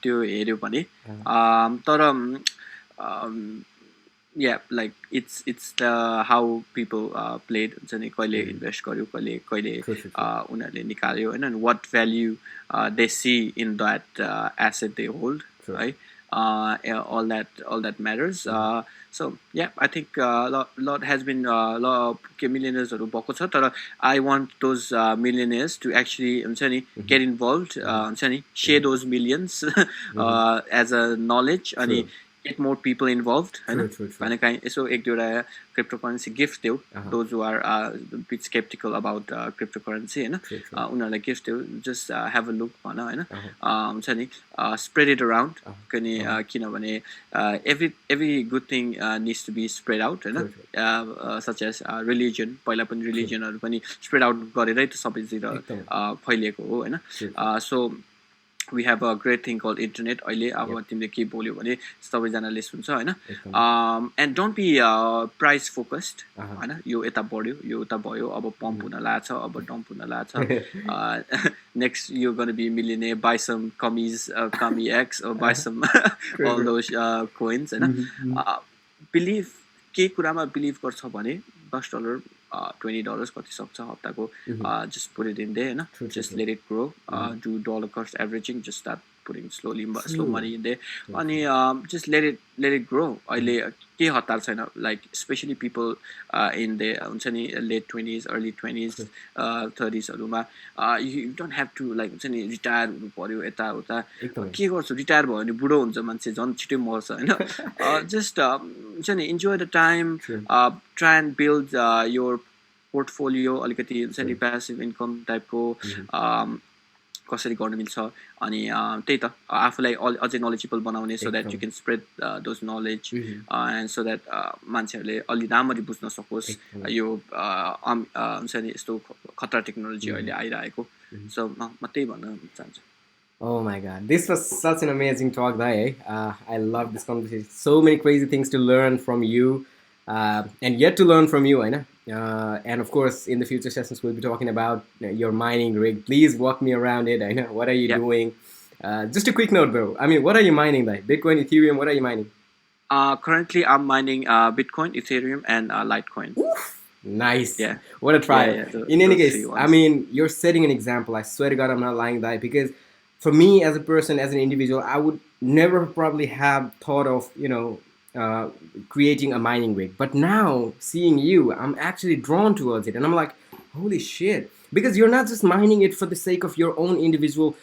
त्यो हेर्यो भने तर yeah, like it's the how people played हुन्छ नि कहिले इन्भेस्ट गर्यो कहिले कहिले उनीहरूले निकाल्यो होइन and what value they see in that asset they hold, right? Yeah, all that matters. So yeah, I think lot has been lot millionaires भएको छ तर I want those millionaires to actually हुन्छ नि get involved हुन्छ नि share those millions as a knowledge अनि get more people involved होइन भने काहीँ यसो एक दुईवटा cryptocurrency gift देऊ those who are a bit skeptical about cryptocurrency होइन उनीहरूलाई gift देऊ just have a look भन होइन हुन्छ नि spread it around किनभने every good thing needs to be spread out होइन such as religion पहिला पनि religionहरू पनि spread out गरेरै त सबैतिर फैलिएको हो होइन so we have a great thing called internet अहिले अब तिमीले के बोल्यो भने सबैजनाले सुन्छ होइन and don't be price focused होइन यो यता बढ्यो यो उता भयो अब पम्प हुन लाग्छ अब डम्प हुन लाग्छ next you're going to be millionaire, buy some Kami X or buy some all those coins होइन believe के कुरामा बिलिभ गर्छ भने $10 $20 कति सक्छ हप्ताको just put it in there होइन just let it grow do dollar cost averaging, just start putting slow money in there अनि just let it grow अहिले के हतार छैन like especially people in the हुन्छ नि late 20s early 20s 30s हरूमा you don't have to like हुन्छ नि retire हुनु पर्यो यता उता के गर्छु रिटायर भयो भने बुढो हुन्छ मान्छे झन् छिटै मर्छ होइन just हुन्छ नि enjoy the time try and build your portfolio अलिकति हुन्छ नि passive income टाइपको कसरी गर्न मिल्छ अनि त्यही त आफूलाई अझै नलेजेबल बनाउने so that you can spread those knowledge and so that मान्छेहरूले अलि राम्ररी बुझ्न सकोस् यो हुन्छ नि यस्तो खतरा टेक्नोलोजी अहिले आइरहेको so म त्यही भन्न चाहन्छु. Oh my god, this was such an amazing talk, Dai. I love this conversation. So many crazy things to learn from you and yet to learn from you, I know. And of course, in the future sessions, we'll be talking about your mining rig. Please walk me around it. I know. What are you doing? Just a quick note, bro. I mean, what are you mining, like Bitcoin, Ethereum? What are you mining? Currently, I'm mining Bitcoin, Ethereum, and Litecoin. Oof, nice. Yeah. What a try. In any case, I mean, you're setting an example. I swear to God, I'm not lying, that because for me as a person, as an individual, I would never probably have thought of, creating a mining rig. But now, seeing you, I'm actually drawn towards it. And I'm like, holy shit. Because you're not just mining it for the sake of your own individual,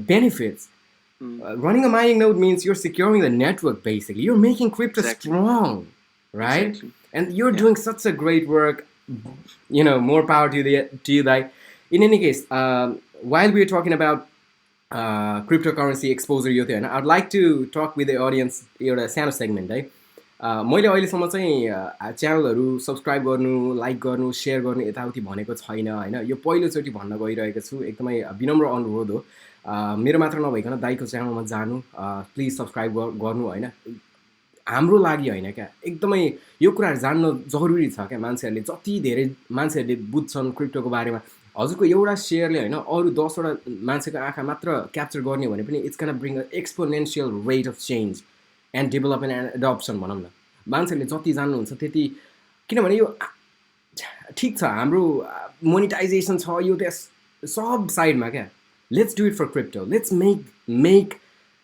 benefits. Running a mining node means you're securing the network, basically. You're making crypto strong, right? Exactly. And you're doing such a great work. More power to you, Dai. In any case, while we're talking about cryptocurrency exposure यो थियो होइन I'd like to talk with the audience एउटा सानो segment है मैले अहिलेसम्म चाहिँ च्यानलहरू subscribe गर्नु लाइक गर्नु सेयर गर्नु यताउति भनेको छैन होइन यो पहिलोचोटि भन्न गइरहेको छु एकदमै विनम्र अनुरोध हो मेरो मात्र नभइकन दाइको च्यानलमा जानु प्लिज सब्सक्राइब गर्नु होइन हाम्रो लागि होइन क्या एकदमै यो कुराहरू जान्न जरुरी छ क्या मान्छेहरूले जति धेरै मान्छेहरूले बुझ्छन् क्रिप्टोको बारेमा हजुरको एउटा सेयरले होइन अरू 10 वटा मान्छेको आँखा मात्र क्याप्चर गर्ने भने पनि it's can bring a exponential rate of change and development and adaptation भनौँ न मान्छेहरूले जति जान्नुहुन्छ त्यति किनभने यो ठिक छ हाम्रो मोनिटाइजेसन छ यो त सब साइडमा क्या let's do it for crypto let's make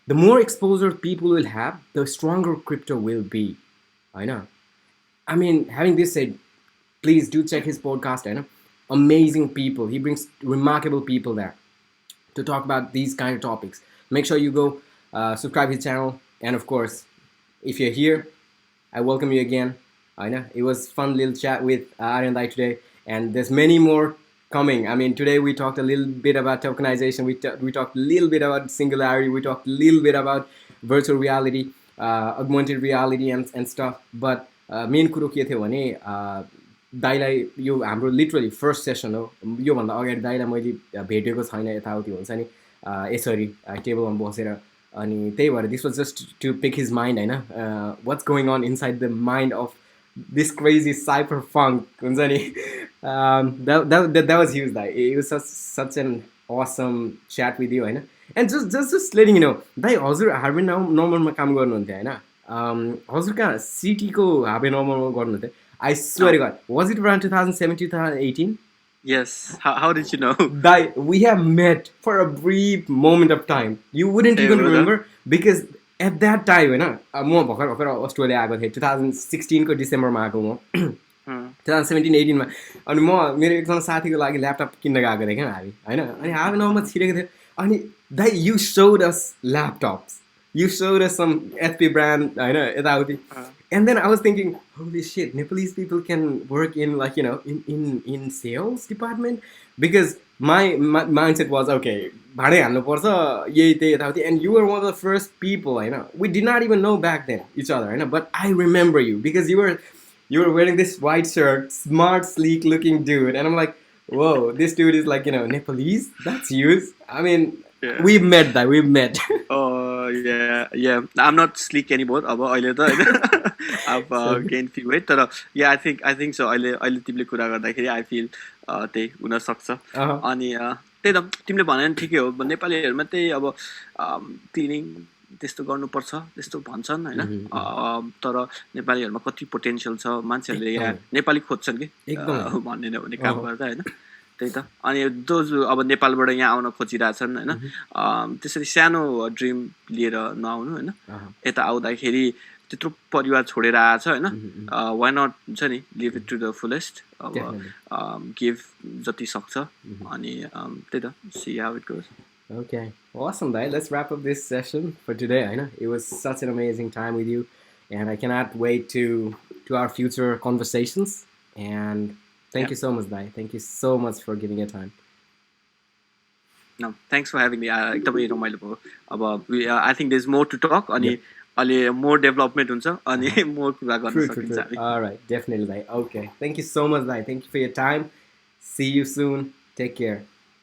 the more exposure people will have, the stronger crypto will be. I know. I mean, having this said, please do check his podcast. I know. Amazing people. He brings remarkable people there to talk about these kind of topics. Make sure you go subscribe his channel. And of course, if you're here, I welcome you again. I know. It was a fun little chat with Aryan today. And there's many more coming. I mean, today we talked a little bit about tokenization. We talked a little bit about singularity. We talked a little bit about virtual reality, augmented reality and stuff. But main kuro के थियो भने दाइलाई यो हाम्रो literally first session हो योभन्दा अगाडि दाइलाई मैले भेटेको छैन यताउति हुन्छ नि यसरी टेबलमा बसेर अनि त्यही भएर this was just to pick his mind होइन what's going on inside the mind of this crazy cypherpunk that was huge. It was such an awesome chat with you, and just letting you know, dai हजुर Harbin normal मा काम गर्नुहुन्थ्यो हैन हजुरका सिटीको half an आवरमा गर्नुहुन्थ्यो I swear गड was it around 2017 2018 Yes. How did you know? we have met for a brief moment of time. You wouldn't even remember because at that time होइन म भर्खर भर्खर Australia आएको थिएँ 2016 को डिसेम्बरमा आएको म 2017-18 मा अनि म मेरो एकजना साथीको लागि ल्यापटप किन्न गएको थिएँ क्या हामी होइन अनि हाफ एन आवरमा छिरेको थियो अनि दाइ यु सोड अस laptops you showed us some HP brand, I know, etauti. And then I was thinking, holy shit, Nepalese people can work in like, you know, in sales department because my mindset was okay, bhadai hannu parcha yahi tei etauti, and you were one of the first people, I know. We did not even know back then each other, I know, but I remember you because you were wearing this white shirt, smart, sleek looking dude, and I'm like, whoa, this dude is like, you know, Nepalese. That's you. I mean, yeah. We've met that. We've met. Oh yeah. I'm not sleek anymore. I've gained few weight. But yeah, I think so. अहिले तिमीले कुरा गर्दाखेरि I feel त्यही हुन सक्छ. अनि त्यही त तिमीले भने नि ठिकै हो. नेपालीहरुमा त्यही अब क्लिनिङ त्यस्तो गर्नुपर्छ त्यस्तो भन्छन् हैन. तर नेपालीहरुमा कति पोटेन्शियल छ मान्छेहरुले यहाँ नेपाली खोज्छन् के भन्ने भने काम गर्दा हैन. त्यही त अनि दोज अब नेपालबाट यहाँ आउन खोजिरहेछन् हैन. त्यसरी सानो ड्रिम लिएर नआउनु हैन. यता आउँदाखेरि त्यत्रो परिवार छोडेर आएछ हैन. व्हाई नट हुन्छ नि live it to the fullest. अब गिभ जति सक्छ अनि त्यही त see how it goes. Okay, awesome, Dai. Let's wrap up this session for today. I know it was such an amazing time with you, and I cannot wait to our future conversations. And thank you so much, Dai. Thank you so much for giving your time. No, thanks for having me. एकदमै रमाइलो भयो. अब I think there's more to talk. अनि अलि more development हुन्छ अनि more कुरा गर्न सकिन्छ. All right, definitely, Dai. Okay, thank you so much, Dai. Thank you for your time. See you soon. Take care.